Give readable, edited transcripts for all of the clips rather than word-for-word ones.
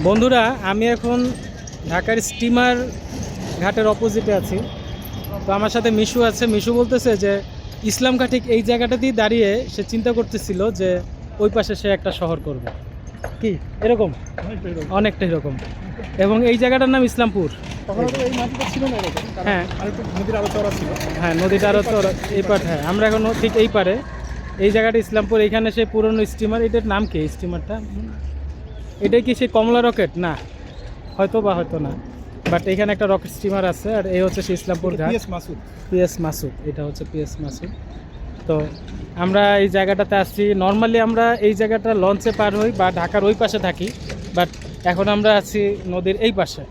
বন্ধুরা, আমি এখন ঢাকার স্টিমার ঘাটের অপোজিটে আছি। তো আমার সাথে মিশু আছে। মিশু বলতেছে যে ইসলামঘাট ঠিক এই জায়গাটাতেই দাঁড়িয়ে সে চিন্তা করতেছিল যে ওই পাশে সে একটা শহর করবে। কি এরকম? অনেকটা এরকম। এবং এই জায়গাটার নাম ইসলামপুর। হ্যাঁ, হ্যাঁ, নদীটা আরও তো এই পার। হ্যাঁ, আমরা এখন ঠিক এই পারে। এই জায়গাটা ইসলামপুর। এইখানে সেই পুরনো স্টিমার, এটার নাম কি স্টিমারটা? এটাই কি সেই কমলা রকেট? না, হয়তো বা হয়তো না, বাট এখানে একটা রকেট স্টিমার আছে। আর এই হচ্ছে সেই ইসলামপুর ঘাট। পিএস মাসুদ, এটা হচ্ছে পিএস মাসুদ। তো আমরা এই জায়গাটাতে আসছি। নর্মালি আমরা এই জায়গাটা লঞ্চে পার হই বা ঢাকার ওই পাশে থাকি, বাট এখন আমরা আছি নদীর এই পাশে।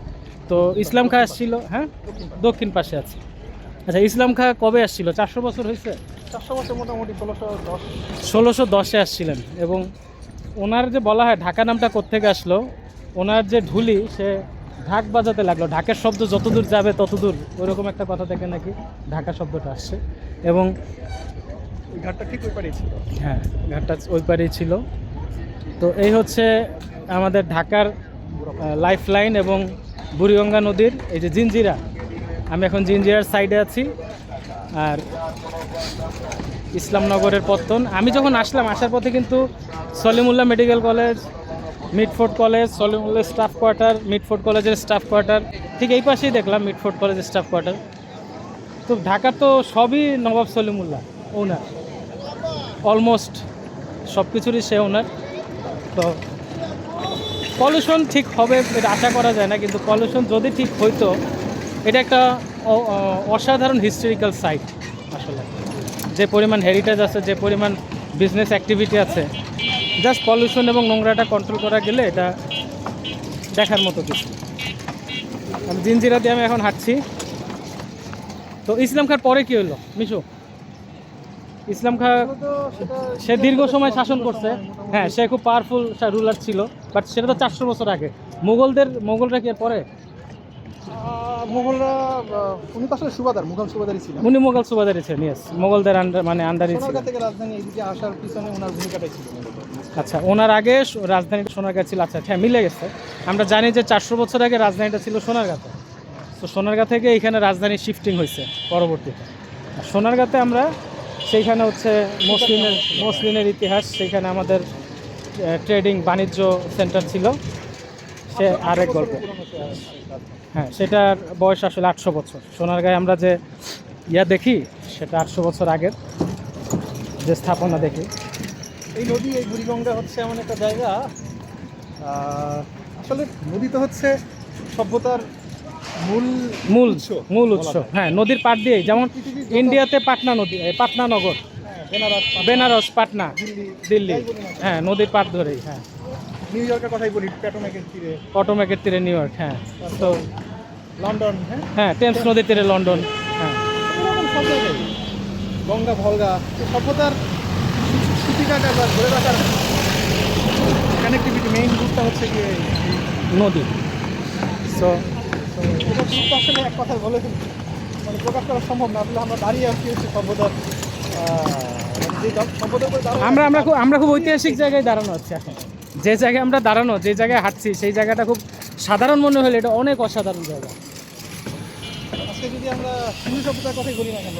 তো ইসলাম খাঁ আসছিল, হ্যাঁ, দক্ষিণ পাশে আছে। আচ্ছা, ইসলাম খাঁ কবে আসছিল? 400 বছর হয়েছে? 400 বছর, মোটামুটি 1610-এ আসছিলেন। এবং ওনার যে বলা হয় ঢাকা নামটা কোত্থেকে আসলো, ওনার যে ঢুলি সে ঢাক বাজাতে লাগলো। ঢাকের শব্দ যতদূর যাবে ততদূর, ওইরকম একটা কথা থেকে নাকি ঢাকা শব্দটা আসছে। এবং ওই ঘাটটা ঠিক ওই পারেই ছিল। হ্যাঁ, ঘাটটা ওই পারেই ছিল। তো এই হচ্ছে আমাদের ঢাকার লাইফ লাইন এবং বুড়িগঙ্গা নদীর এই যে জিঞ্জিরা। আমি এখন জিঞ্জিরার সাইডে আছি। আর ইসলামনগরের পত্তন। আমি যখন আসার পথে কিন্তু Salimullah medical college, Mitford college, Salimullah staff quarter, Mitford কলেজের স্টাফ কোয়ার্টার, ঠিক এই পাশেই দেখলাম মিডফোর্ড কলেজের স্টাফ কোয়ার্টার। তো ঢাকা তো সবই নবাব সলিমুল্লাহ ওনার, অলমোস্ট সব কিছুরই সে ওনার। তো পলিউশন ঠিক হবে এটা আশা করা যায় না, কিন্তু পলিউশন যদি ঠিক হইতো, এটা একটা অসাধারণ হিস্টোরিক্যাল সাইট। আসলে যে পরিমাণ হেরিটেজ আছে, যে পরিমাণ বিজনেস অ্যাক্টিভিটি আছে, জাস্ট পলিউশন এবং নোংরাটা কন্ট্রোল করা গেলে এটা দেখার মতো কিছু। আমি জিঞ্জিরা দিয়ে আমি এখন হাঁটছি। তো ইসলাম খাঁর পরে কি হলো মিশু? ইসলাম খাঁ সে দীর্ঘ সময় শাসন করছে। হ্যাঁ, সে খুব পাওয়ারফুল রুলার ছিল, বাট সেটা তো 400 বছর আগে। মোগলরা কি এর পরে? মোগলরা, উনি তো আসলে সুবাদার, মুঘল সুবাদারই ছিলেন। উনি মোগল সুবাদারই ছিলেন, ইয়েস, মোগলদের আন্ডারই ছিল। সোনারগাঁ থেকে রাজধানী এদিকে আসার পিছনে ওনার ভূমিকাটাই ছিল। আচ্ছা, ওনার আগে রাজধানীটা সোনারগাঁ ছিল। আচ্ছা, হ্যাঁ, মিলে গেছে। আমরা জানি যে 400 বছর আগে রাজধানীটা ছিল সোনারগাঁতে। তো সোনারগাঁ থেকে এইখানে রাজধানী শিফটিং হয়েছে পরবর্তীতে। আর সোনারগাঁতে আমরা সেইখানে হচ্ছে মসলিনের ইতিহাস, সেইখানে আমাদের ট্রেডিং বাণিজ্য সেন্টার ছিল। সে আরেক গল্প। হ্যাঁ, সেটার বয়স আসলে 800 বছর। সোনারগাঁয়ে আমরা যে দেখি, সেটা 800 বছর আগের যে স্থাপনা দেখি। এই নদী, এই বুড়িগঙ্গা হচ্ছে এমন একটা জায়গা, আসলে নদী তো হচ্ছে সভ্যতার মূল উৎস। হ্যাঁ, নদীর পাড় দিয়েই, যেমন ইন্ডিয়াতে পাটনা নদী, পাটনা নগর, বেনারস, পাটনা, দিল্লি, হ্যাঁ, নদীর পাড় ধরেই। হ্যাঁ, নিউ ইয়র্কের কথাই বলি, পটোম্যাকের তীরে নিউ ইয়র্ক। হ্যাঁ, তো লন্ডন, হ্যাঁ, টেমস নদীর তীরে লন্ডন। হ্যাঁ, এরকম সব জায়গায় গঙ্গা, ভলগা, সভ্যতার সূতিকাটা বা ধরে রাখার কানেক্টিভিটি, মেইন রুটটা হচ্ছে গিয়ে নদী। সো এটা তো আসলে এক কথায় বলে মানে প্রকাশ করা সম্ভব না। আসলে আমরা দাঁড়িয়ে আসছি হচ্ছে সভ্যতার, সভ্যতার উপরে আমরা খুব ঐতিহাসিক জায়গায় দাঁড়ানো হচ্ছে এখন। যে জায়গায় আমরা দাঁড়ানো, যে জায়গায় হাঁটছি, সেই জায়গাটা খুব সাধারণ মনে হলে এটা অনেক অসাধারণ জায়গা। আজকে যদি আমরা হিন্দু সভ্যতার কথাই বলি না কেন,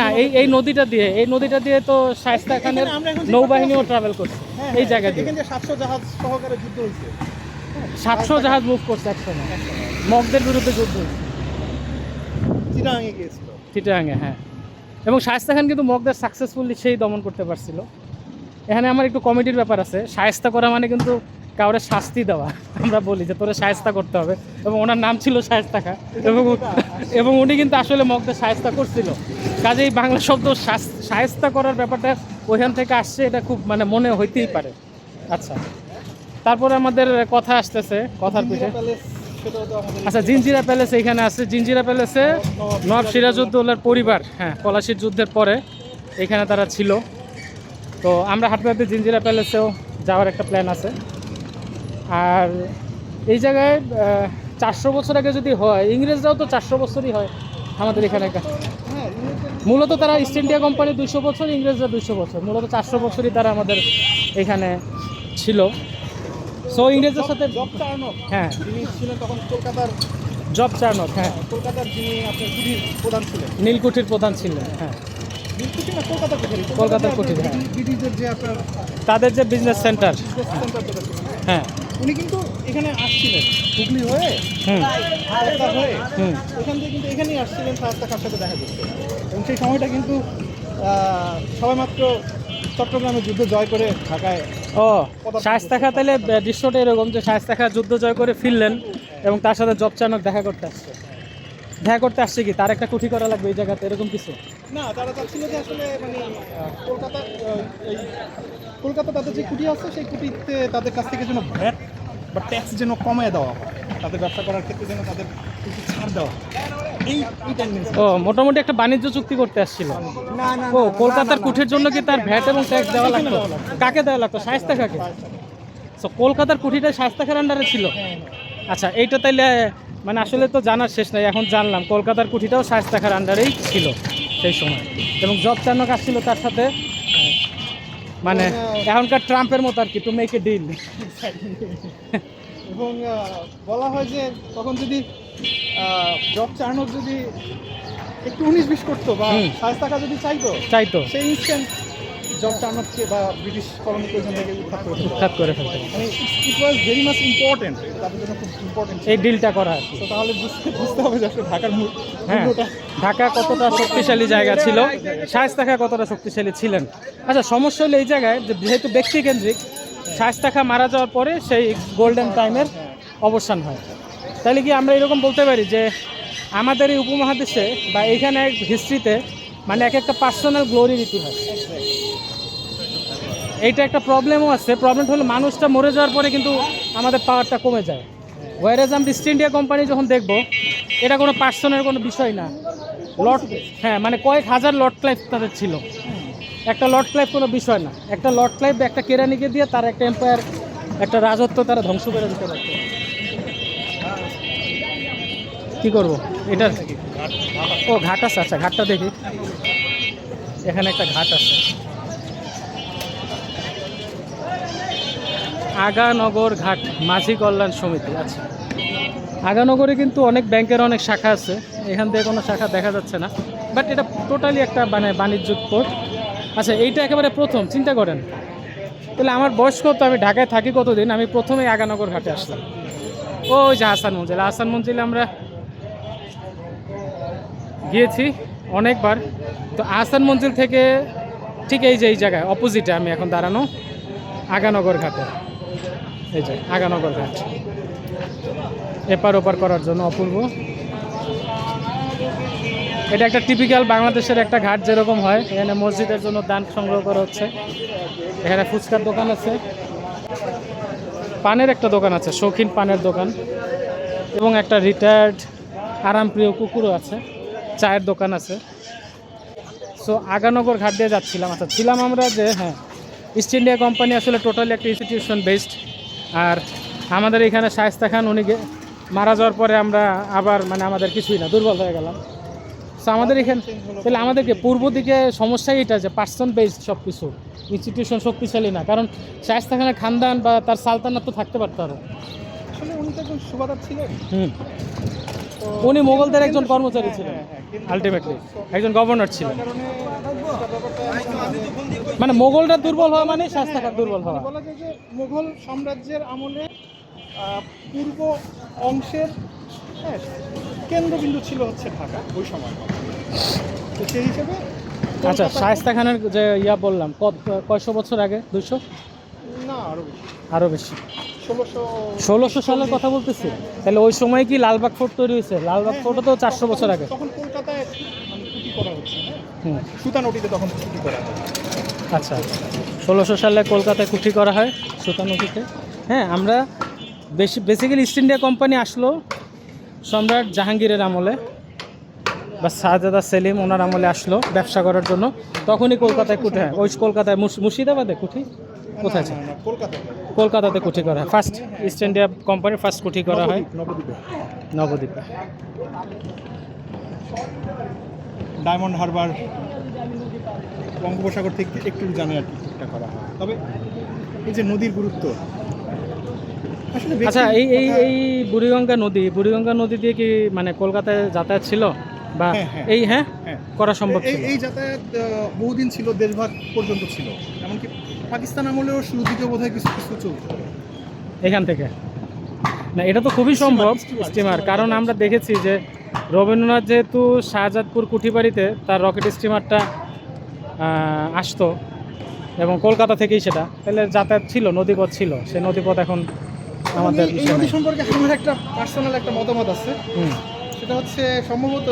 না, এই নদীটা দিয়ে তো শায়েস্তা খানের নৌবাহিনীও ট্রাভেল করছে এই জায়গা দিয়ে। এখানে 700 জাহাজ সহকারে যুদ্ধ হয়েছে। 700 জাহাজ মুভ করছে একসময়, মগদের বিরুদ্ধে যুদ্ধ হয়েছে চিটাগাঙে গিয়েছিল। চিটাগাঙে, হ্যাঁ। এবং শায়েস্তা খান কিন্তু মগদের সাকসেসফুলি সেই দমন করতে পারছিল। এখানে আমার একটু কমিটির ব্যাপার আছে। শায়েস্তা করা মানে কিন্তু কাউরে শাস্তি দেওয়া। আমরা বলি যে তোরে শায়েস্তা করতে হবে, এবং ওনার নাম ছিল শায়েস্তা খাঁ। এবং উনি কিন্তু আসলে মগদের শায়েস্তা করছিল। কাজেই বাংলা শব্দ শায়েস্তা করার ব্যাপারটা ওইখান থেকে আসছে, এটা খুব মানে মনে হইতেই পারে। আচ্ছা, তারপরে আমাদের কথা আসতেছে কথার পিঠে। আচ্ছা, জিঞ্জিরা প্যালেস এইখানে আছে। জিঞ্জিরা প্যালেসে নবাব সিরাজউদ্দৌলার পরিবার, হ্যাঁ, পলাশির যুদ্ধের পরে এখানে তারা ছিল। তো আমরা হাঁটতে হাঁটতে জিঞ্জিরা প্যালেসেও যাওয়ার একটা প্ল্যান আছে। আর এই জায়গায় 400 বছর আগে যদি হয়, ইংরেজরাও তো 400 বছরই হয় আমাদের এখানে। মূলত তারা ইস্ট ইন্ডিয়া কোম্পানি 200 বছর, ইংরেজরা 200 বছর, মূলত 400 বছরই তারা আমাদের এখানে ছিল। সো ইংরেজদের সাথে জব চার্নক, হ্যাঁ যিনি ছিলেন তখন কলকাতার, জব চার্নক, হ্যাঁ কলকাতার যিনি আপনার কুটির প্রধান ছিলেন, নীলকুঠির প্রধান ছিলেন, হ্যাঁ নীলকুঠি না কলকাতা কুঠির, কলকাতার কুঠির, হ্যাঁ। ব্রিটিশদের যে আপনার তাদের যে বিজনেস সেন্টার, সেন্টার যেটা ছিল, হ্যাঁ উনি কিন্তু এখানে আসছিলেন হুগলি হয়ে, হুম কলকাতা হয়ে, হুম এখান থেকে কিন্তু এখানেই আসছিলেন শায়েস্তা খাঁর সাথে দেখা করতে। এবং সেই সময়টা কিন্তু সবেমাত্র চট্টগ্রামের যুদ্ধ জয় করে ঢাকায়, ও শায়েস্তা খাঁ তাহলে দৃশ্যটা এরকম যে শায়েস্তা খাঁ যুদ্ধ জয় করে ফিরলেন এবং তার সাথে জব চার্নক দেখা করতে আসছে। দেখা করতে আসছে কি তার একটা কুঠি করা লাগবে এই জায়গাতে, এরকম কিছু? না, তারা চাচ্ছিল যে আসলে মানে কলকাতা, এই কলকাতা তাদের যে কুটি আছে সেই কুটিতে তাদের কাছ থেকে যেন ভ্যাট বা ট্যাক্স যেন কমায় দেওয়া হয়, তাদের ব্যবসা করার ক্ষেত্রে যেন তাদের কিছু ছাড় দেওয়া হয়। এই টেন্ডেন্সি। ও মোটামুটি একটা বাণিজ্য চুক্তি করতে আসছিল। না না ও কলকাতার কুঠির জন্য কি তার ভ্যাট এবং ট্যাক্স দেওয়া লাগতো? কাকে দেওয়া লাগতো? শায়েস্তা খাঁকে। তো কলকাতার কুঠিটা শায়েস্তা খাঁর আন্ডারে ছিল। আচ্ছা এইটা তাইলে মানে আসলে তো জানার শেষ নাই, এখন জানলাম কলকাতার কুঠিটাও শায়েস্তা খাঁর আন্ডারেই ছিল সেই সময়, এবং জব চার্নক আসছিল তার সাথে, মানে এখনকার ট্রাম্পের মতো আর কি, টু মেক এ ডিল। এবং বলা হয় যে তখন যদি জব চার্নক যদি একটু 19-20 করতো বা হুম। শায়েস্তা খাঁ যদি চাইতো, চাইতো সেই ইনস্ট্যান্ট জব চার্নককে বা ব্রিটিশ কলোনিকে ওইখান থেকে উৎখাত করে ফেলতে, মানে ইট ওয়াজ ভেরি মাচ ইম্পর্টেন্ট, তাদের জন্য খুব ইম্পর্টেন্ট। এই ডিলটা করা আর কি। তো তাহলে বুঝতে হবে যে আসলে ঢাকার হ্যাঁ মূল্যটা। ঢাকা কতটা শক্তিশালী জায়গা ছিল, শায়েস্তা খাঁ কতটা শক্তিশালী ছিলেন। আচ্ছা সমস্যা হলো এই জায়গায় যে যেহেতু ব্যক্তিকেন্দ্রিক, শায়েস্তা খাঁ মারা যাওয়ার পরে সেই গোল্ডেন টাইমের অবসান হয়। তাহলে কি আমরা এরকম বলতে পারি যে আমাদের এই উপমহাদেশে বা এইখানে হিস্ট্রিতে মানে এক একটা পার্সোনাল গ্লোরির ইতিহাস, এইটা একটা প্রবলেমও আছে। প্রবলেমটা হলো মানুষটা মরে যাওয়ার পরে কিন্তু আমাদের পাওয়ারটা কমে যায়। ওয়ারেজ আমরা ইস্ট ইন্ডিয়া কোম্পানি যখন দেখবো, এটা কোনো পার্সনের কোনো বিষয় না, লর্ড, হ্যাঁ মানে কয়েক হাজার লর্ড ক্লাইভ তাদের ছিল, একটা লর্ড ক্লাইভ কোনো বিষয় না। একটা লর্ড ক্লাইভ একটা কেরানিকে দিয়ে তার একটা এম্পায়ার, একটা রাজত্ব তারা ধ্বংস করে দিতে পারত। কি করবো এটার, ও ঘাট আছে, আচ্ছা ঘাটটা দেখি, এখানে একটা ঘাট আছে, আগানগর ঘাট মাঝি কল্যাণ সমিতি। আচ্ছা আগানগরে কিন্তু অনেক ব্যাংকের অনেক শাখা আছে, এখান থেকে কোনো শাখা দেখা যাচ্ছে না, বাট এটা টোটালি একটা মানে বাণিজ্যিক পোর্ট। আচ্ছা এইটা একেবারে প্রথম, চিন্তা করেন তাহলে আমার বয়স কত, আমি ঢাকায় থাকি কতদিন, আমি প্রথমেই আগানগর ঘাটে আসলাম। ওই যে হাসান মঞ্জিল, হাসান মঞ্জিলে আমরা গিয়েছি অনেকবার। তো হাসান মঞ্জিল থেকে ঠিক এই যে এই জায়গায় অপোজিটে আমি এখন দাঁড়ানো, আগানগর ঘাটে, এই যে আগানগর ঘাট, এপার ওপার করার জন্য অপূর্ব। এটা একটা টিপিক্যাল বাংলাদেশের একটা ঘাট যেরকম হয়, এখানে মসজিদের জন্য দান সংগ্রহ করা হচ্ছে, এখানে ফুচকার দোকান আছে, পানের একটা দোকান আছে, শৌখিন পানের দোকান, এবং একটা রিটায়ার্ড আরামপ্রিয় কুকুরও আছে, চায়ের দোকান আছে। সো আগানগর ঘাট দিয়ে যাচ্ছিলাম। আচ্ছা ছিলাম আমরা যে হ্যাঁ ইস্ট ইন্ডিয়া কোম্পানি আসলে টোটালি একটা ইনস্টিটিউশন বেসড, আর আমাদের এখানে শায়েস্তা খান উনি মারা যাওয়ার পরে আমরা আবার মানে আমাদের কিছুই না, দুর্বল হয়ে গেলাম। সো আমাদের এখানে তাহলে আমাদেরকে পূর্ব দিকে সমস্যাই এটা যে পার্সন বেসড সব কিছু, ইনস্টিটিউশন শক্তিশালী না, কারণ শায়েস্তা খানের খানদান বা তার সালতানাত তো থাকতে পারতো আরও। আসলে উনি তো একজন সুবাদার ছিলেন, তো উনি মোগলদের একজন কর্মচারী ছিলেন, আলটিমেটলি একজন গভর্নর ছিলেন। কারণে ব্যাপারটা মানে মোগলরা দুর্বল হওয়া মানে শায়েস্তা খান দুর্বল হওয়া। বলা যায় যে মুঘল সাম্রাজ্যের আমলে পূর্ব অংশের কেন্দ্রবিন্দু ছিল হচ্ছে ঢাকা ওই সময়। তো সেই হিসেবে আচ্ছা শায়েস্তা খানের যে ইয়া বললাম কয়শো বছর আগে, 200 না আরো বেশি, আরও বেশি, 1600 সালের কথা বলতেছি। তাহলে ওই সময় কি লালবাগ ফোর্ট তৈরি হয়েছে? লালবাগ ফোর্টও তো 400 বছর আগে। তখন কলকাতায় মানে কুটি করা হচ্ছে, হুম সুতানটিতে তখন কুটি করা হয়। আচ্ছা 1600 সালে কলকাতায় কুঠি করা হয় সুতানুটিতে। হ্যাঁ আমরা বেসিক্যালি ইস্ট ইন্ডিয়া কোম্পানি আসলো সম্রাট জাহাঙ্গীরের আমলে বা শাহজাদা সেলিম ওনার আমলে আসলো ব্যবসা করার জন্য, তখনই কলকাতায় কুঠি হয়। ওই কলকাতায় মুর্শিদাবাদে কুঠি কোথায় আছে? কলকাতাতে কুঠি করা হয়, ফার্স্ট ইস্ট ইন্ডিয়া কোম্পানির ফার্স্ট কুঠি করা হয় নবদ্বীপে। ডায়মন্ড হারবার বঙ্গোপসাগর থেকে একটু জানে আর কি ঠিকঠাক করা হয়। তবে এই যে নদীর গুরুত্ব, আসলে আচ্ছা, এই এই ব্যক্তির এই বুড়িগঙ্গা নদী দিয়ে কি মানে কলকাতায় যাতায়াত ছিল বা হ্যাঁ, হ্যাঁ। এই হ্যাঁ হ্যাঁ। করা সম্ভব এই ছিল? এই যাতায়াত বহুদিন ছিল, দেশভাগ পর্যন্ত ছিল, এমনকি পাকিস্তান আমলেও শুরুর দিকে বোধহয় কিছু কিছু চলত। এখান থেকে না, এটা তো খুবই সম্ভব স্টিমার, স্টিমার, কারণ আমরা দেখেছি যে রবীন্দ্রনাথ যেহেতু শাহজাদপুর কুঠিবাড়িতে তার রকেট স্টিমারটা আসতো এবং কলকাতা থেকেই সেটা, তাহলে যাতায়াত ছিল, নদীপথ ছিল, সেই নদীপথ এখন আমাদের এই বিষয় নদী নাই। সম্পর্কে আমার একটা পার্সোনাল একটা মতামত আছে। হুম, সেটা হচ্ছে সম্ভবত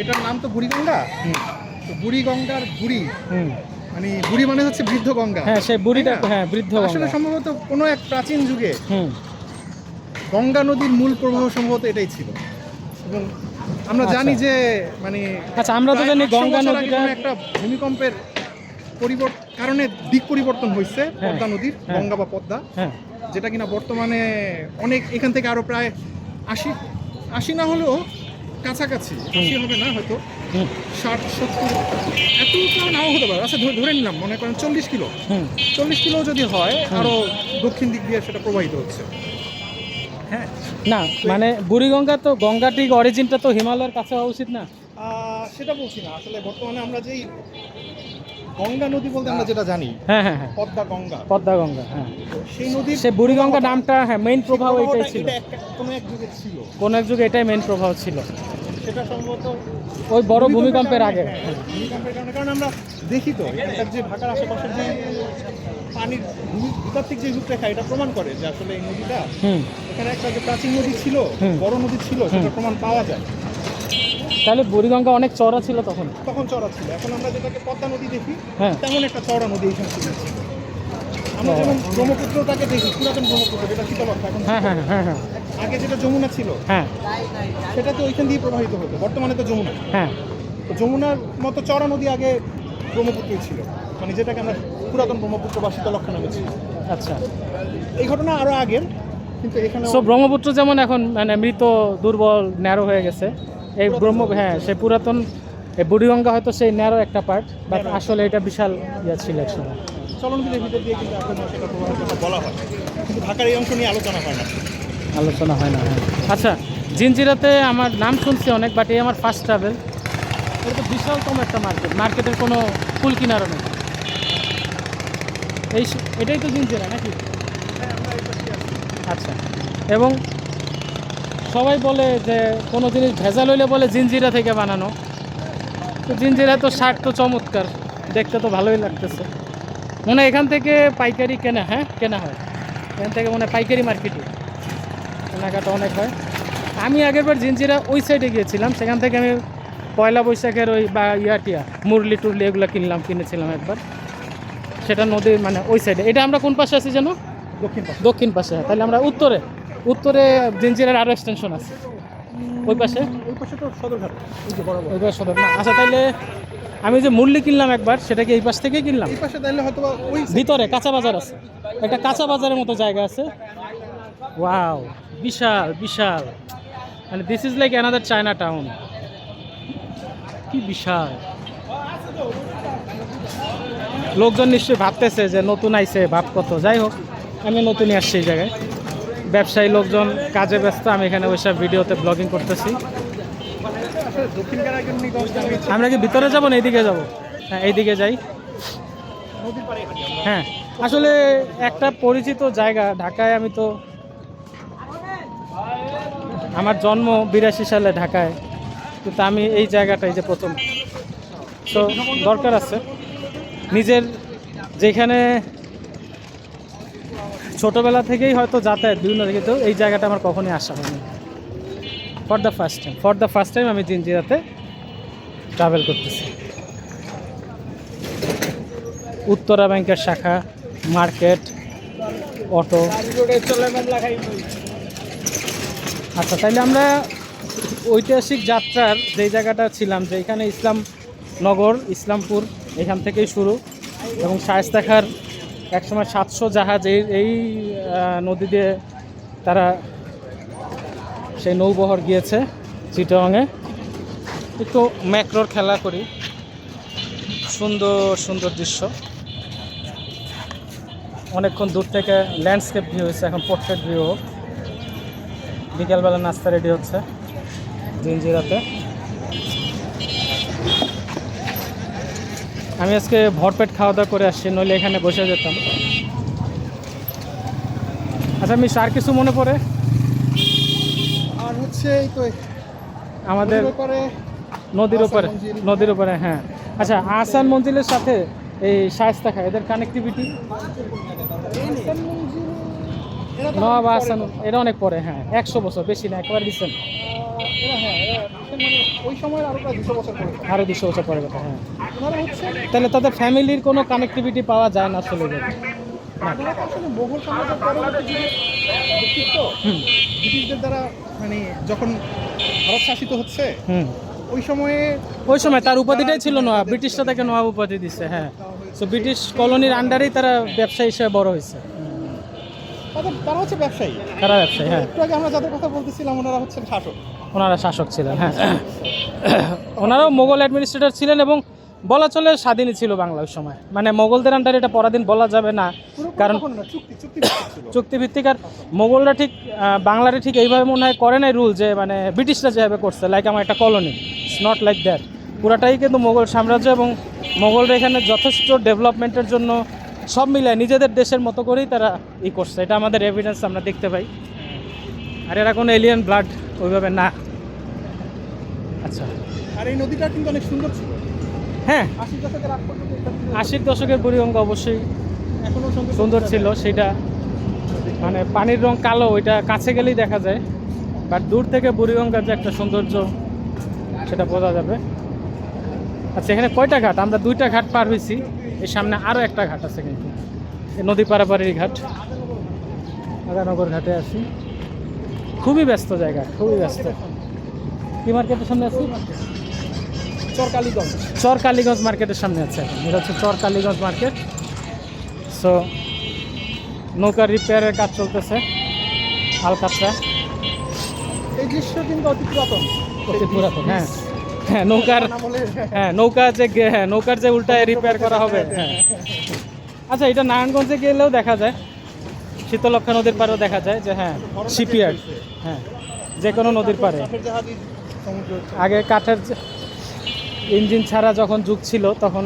এটার নাম তো বুড়িগঙ্গা। হুম, তো বুড়িগঙ্গার বুড়ি হুম। মানে বুড়ি মানে হচ্ছে বৃদ্ধ গঙ্গা। হ্যাঁ, সেই বুড়িটা, তাই না? হ্যাঁ, বৃদ্ধ আসলে গঙ্গা। সম্ভবত কোনো এক প্রাচীন যুগে হুম, গঙ্গা নদীর মূল প্রবাহ সম্ভবত এটাই ছিল। এবং আমরা আচ্ছা। জানি যে মানে আচ্ছা, আমরা তো প্রায় জানি 800 গঙ্গা বছর আগে নদীটা, কোনো একটা ভূমিকম্পের কারণে দিক পরিবর্তন হয়েছে হ্যাঁ, পদ্মা নদীর, হ্যাঁ। গঙ্গা বা পদ্মা, হ্যাঁ, যেটা কিনা বর্তমানে অনেক এখান থেকে আরো প্রায় 80 না হলেও কাছাকাছি, 80 হবে না হয়তো, হুম, 60-70 এতটা নাও হতে পারে। আচ্ছা ধরে নিলাম, মনে করেন 40 কিলো, হুম। 40 কিলো যদি হয়, আরো দক্ষিণ দিক দিয়ে সেটা প্রবাহিত হচ্ছে। হ্যাঁ, না মানে বুড়িগঙ্গা তো, গঙ্গা ঠিক অরিজিনটা তো হিমালয়ের কাছে হওয়া উচিত না? সেটা বলছি না, আসলে বর্তমানে আমরা যেই গঙ্গা নদী বলতে আমরা যেটা জানি হ্যাঁ, হ্যাঁ, হ্যাঁ, পদ্মা গঙ্গা, পদ্মা গঙ্গা, হ্যাঁ। সেই নদীর সে বুড়িগঙ্গা নামটা, হ্যাঁ, মেইন প্রভাব প্রবাহটা এটাই ছিল, এটা কোনো এক যুগে ছিল। কোন এক যুগে এটাই মেইন প্রভাব ছিল, সেটা সম্ভবত ওই বড় ভূমিকম্পের আগে। কারণে, হ্যাঁ, ভূমিকম্পের কারণে, কারণ আমরা দেখি তো এখানকার যে ঢাকার আশেপাশের যে পানির ভূতাত্ত্বিক যে রূপরেখা, এটা প্রমাণ করে যে আসলে এই নদীটা হুম। এখানে একটা যে প্রাচীন নদী ছিল, হুম। বড় নদী ছিল, সেটার প্রমাণ পাওয়া যায়। তাহলে বুড়িগঙ্গা অনেক চওড়া ছিল তখন? তখন চড়া ছিল, এখন আমরা যেটাকে পদ্মা নদী দেখি, হ্যাঁ। তেমন একটা চওড়া নদী এইখানে ছিল। আমরা ও। যেমন ব্রহ্মপুত্রটাকে দেখি, পুরাতন ব্রহ্মপুত্র যেটা শীতলক্ষা, এখন হ্যাঁ, হ্যাঁ, হ্যাঁ, হ্যাঁ, আগে যেটা যমুনা ছিল, হ্যাঁ, সেটা তো ওইখান দিয়ে প্রবাহিত হতো, বর্তমানে তো যমুনা। হ্যাঁ। তো যমুনার মতো চড়া নদী আগে ব্রহ্মপুত্রই ছিল, মানে যেটাকে আমরা পুরাতন ব্রহ্মপুত্র বা শীতলক্ষা নামে ছিল। আচ্ছা, এই ঘটনা আরো আগের, কিন্তু এখানে সো ব্রহ্মপুত্র যেমন এখন মানে মৃত, দুর্বল, ন্যারো হয়ে গেছে, এই হ্যাঁ, সে পুরাতন এই বুড়িগঙ্গা হয়তো সেই ন্যারো একটা পার্ট, বাট আসলে এটা বিশাল ইয়ে ছিল একসময়। চলনবিলের ভিতর দিয়ে কিন্তু এখন সেটা প্রবাহের কথা বলা হয়, কিন্তু ঢাকার এই অংশ নিয়ে আলোচনা হয় না। আলোচনা হয় না, হ্যাঁ। আচ্ছা, জিঞ্জিরাতে আমার নাম শুনছি অনেক, বাট এই আমার ফার্স্ট ট্রাভেল। এটা তো বিশালতম একটা মার্কেটের কোনো কুল কিনারও নেই। এটাই তো জিঞ্জিরা নাকি? আচ্ছা, এবং সবাই বলে যে কোনো জিনিস ভেজাল হইলে বলে জিঞ্জিরা থেকে বানানো, তো জিঞ্জিরা তো শার্ট তো চমৎকার, দেখতে তো ভালোই লাগতেছে। মনে হয় এখান থেকে পাইকারি কেনা, হ্যাঁ কেনা হয় এখান থেকে, মনে হয় পাইকারি মার্কেটে কেনাকাটা অনেক হয়। আমি আগেরবার জিঞ্জিরা ওই সাইডে গিয়েছিলাম, সেখান থেকে আমি পয়লা বৈশাখের ওই বা টিয়া মুরলি টুরলি এগুলো কিনেছিলাম একবার, সেটা নদীর মানে ওই সাইডে। এটা আমরা কোন পাশে আছি যেন? দক্ষিণ পাশে। দক্ষিণ পাশে, তাহলে আমরা উত্তরে জিঞ্জিরার আরও এক্সটেনশন আছে ওই পাশে, ওই পাশে তো সদরঘাট, ওই যে বরাবর। ওই পাশে সদর না। আচ্ছা, তাহলে আমি যে মুরলি কিনলাম একবার, সেটা কি এই পাশ থেকেই কিনলাম? এই পাশে তাহলে হয়তো বা ওই ভিতরে কাঁচা বাজার আছে, একটা কাঁচা বাজারের মতো জায়গা আছে। ওয়াও, বিশাল বিশাল, মানে this is like another China town. কি বিশাল! লোকজন নিশ্চয়ই ভাবতেছে যে নতুন আইছে, ভাব কত। যাই হোক, আমি নতুনই আসছি এই জায়গায়, ব্যবসায়ী লোকজন কাজে ব্যস্ত, আমি এখানে ওইসব ভিডিওতে ব্লগিং করতেছি। আসলে দক্ষিণ কেরানীগঞ্জ নামে আমরা কি ভিতরে যাবো না এইদিকে যাবো? হ্যাঁ, এইদিকে যাই। নদীর পাড়ে হাঁটি আমরা। হ্যাঁ, আসলে একটা পরিচিত জায়গা ঢাকায়, আমি তো আমার জন্ম 82 সালে ঢাকায়, কিন্তু আমি এই জায়গাটাই যে প্রথম, তো দরকার আছে নিজের, যেখানে ছোটোবেলা থেকেই হয়তো যাতায়াত বিভিন্ন দিকে, তো এই জায়গাটা আমার কখনোই আসা হয়নি। ফর দ্য ফার্স্ট টাইম আমি জিঞ্জিরাতে ট্রাভেল করতেছি। উত্তরা ব্যাংকের শাখা, মার্কেট, অটো। আচ্ছা, তাইলে আমরা ঐতিহাসিক যাত্রার যেই জায়গাটা ছিলাম, যে এখানে ইসলামনগর, ইসলামপুর, এখান থেকেই শুরু, এবং শায়েস্তা খাঁর একসময় 700 জাহাজ এই নদী দিয়ে তারা সেই নৌবহর গিয়েছে চিটাগাংয়ে। একটু ম্যাক্রোর খেলা করি, সুন্দর সুন্দর দৃশ্য। অনেকক্ষণ দূর থেকে ল্যান্ডস্কেপ ভিউ হচ্ছে, এখন পোর্ট্রেট ভিউ হোক। বিকেলবেলা নাস্তা রেডি হচ্ছে জিঞ্জিরাতে। আমি আজকে ভরপেট খাওয়া দাওয়া করে আসছি, নইলে এখানে বসে যেতাম। আচ্ছা মিস, আর কিছু মনে পড়ে? আর হচ্ছে এই তো আমাদের ব্যাপারে নদীর উপরে, আহসান মঞ্জিল। নদীর উপরে, হ্যাঁ। আচ্ছা, আহসান মঞ্জিলের সাথে এই শায়েস্তা খাঁ এদের কানেক্টিভিটি? নবাব আহসান এটা অনেক পরে, হ্যাঁ, 100 বছর, বেশি না, একবার রিসেন্ট। মানে ওই সময়ের আরো প্রায় 200 বছর পরে। আরও 200 বছর পরে কথা, হ্যাঁ। ওনারা হচ্ছে তাহলে তাদের ফ্যামিলির কোনো কানেক্টিভিটি পাওয়া যায় না আসলে যে। ওনারা তো আসলে মোগল সাম্রাজ্যের পরবর্তী যুগে ব্যক্তিত্ব, ব্রিটিশদের দ্বারা মানে যখন ভারত শাসিত হচ্ছে হুম, ওই সময়ে ওই সময় তার উপাধিটাই ছিল নবাব, ব্রিটিশরা তাকে নবাব উপাধি দিচ্ছে, হ্যাঁ। সো ব্রিটিশ কলোনির আন্ডারেই তারা ব্যবসায়ী হিসেবে বড় হয়েছে। তারা হচ্ছে ব্যবসায়ী। তারা ব্যবসায়ী, হ্যাঁ। একটু আগে আমরা যাদের কথা বলতেছিলাম ওনারা হচ্ছেন শাসক। ওনারা শাসক ছিলেন, হ্যাঁ। ওনারাও মোগল অ্যাডমিনিস্ট্রেটর ছিলেন এবং বলা চলে স্বাধীনই ছিল বাংলা ওই সময়। মানে মোগলদের আন্ডারে এটা পরাধীন বলা যাবে না, কারণ তখন না, চুক্তিভিত্তিক ছিল। চুক্তিভিত্তিক। আর মোগলরা ঠিক বাংলারে ঠিক এইভাবে মনে হয় করে নাই রুল, যে মানে ব্রিটিশরা যেভাবে করছে লাইক আমার একটা colony, it's not like that. পুরাটাই কিন্তু মোগল সাম্রাজ্য, এবং মোগলরা এখানে যথেষ্ট ডেভেলপমেন্টের জন্য সব মিলে নিজেদের দেশের মতো করেই তারা করছে। এটা আমাদের এভিডেন্স আমরা দেখতে পাই। আর এরা কোনো এলিয়ান ব্লাড ওইভাবে না। আচ্ছা, আর এই নদীটা কিন্তু অনেক সুন্দর ছিল। হ্যাঁ, 80 দশকের আগ পর্যন্ত এটা ছিল। 80-র দশকের বুড়িগঙ্গা অবশ্যই এখনো সুন্দর ছিল। সেটা মানে পানির রং কালো, ওইটা কাছে গেলেই দেখা যায়, বাট দূর থেকে বুড়িগঙ্গার যে একটা সৌন্দর্য সেটা বোঝা যাবে। আচ্ছা, এখানে কয়টা ঘাট? আমরা 2টা ঘাট পার হয়েছি, এর সামনে আরও একটা ঘাট আছে কিন্তু, এই নদী পারাপারের ঘাট, আগানগর ঘাটে আছি। খুবই ব্যস্ত জায়গা, খুবই ব্যস্ত। কি মার্কেটের সামনে আছি? চরকালীগঞ্জ। চর কালীগঞ্জ মার্কেটের সামনে আছে এখন। এটা হচ্ছে চর কালীগঞ্জ মার্কেট। সো নৌকা রিপেয়ারের কাজ চলতেছে, আলকাতরা। এই দৃশ্য কিন্তু অতি পুরাতন। অতি পুরাতন, হ্যাঁ। হ্যাঁ, নৌকার, হ্যাঁ, নৌকার যে উল্টায় রিপেয়ার করা হবে, হ্যাঁ। আচ্ছা, এটা নারায়ণগঞ্জে গেলেও দেখা যায়, শীতলক্ষা নদীর পাড়েও দেখা যায় যে, হ্যাঁ, শিপইয়ার্ড, হ্যাঁ, যে কোনো নদীর পাড়ে। আগে কাঠের ইঞ্জিন ছাড়া যখন যুগ ছিল তখন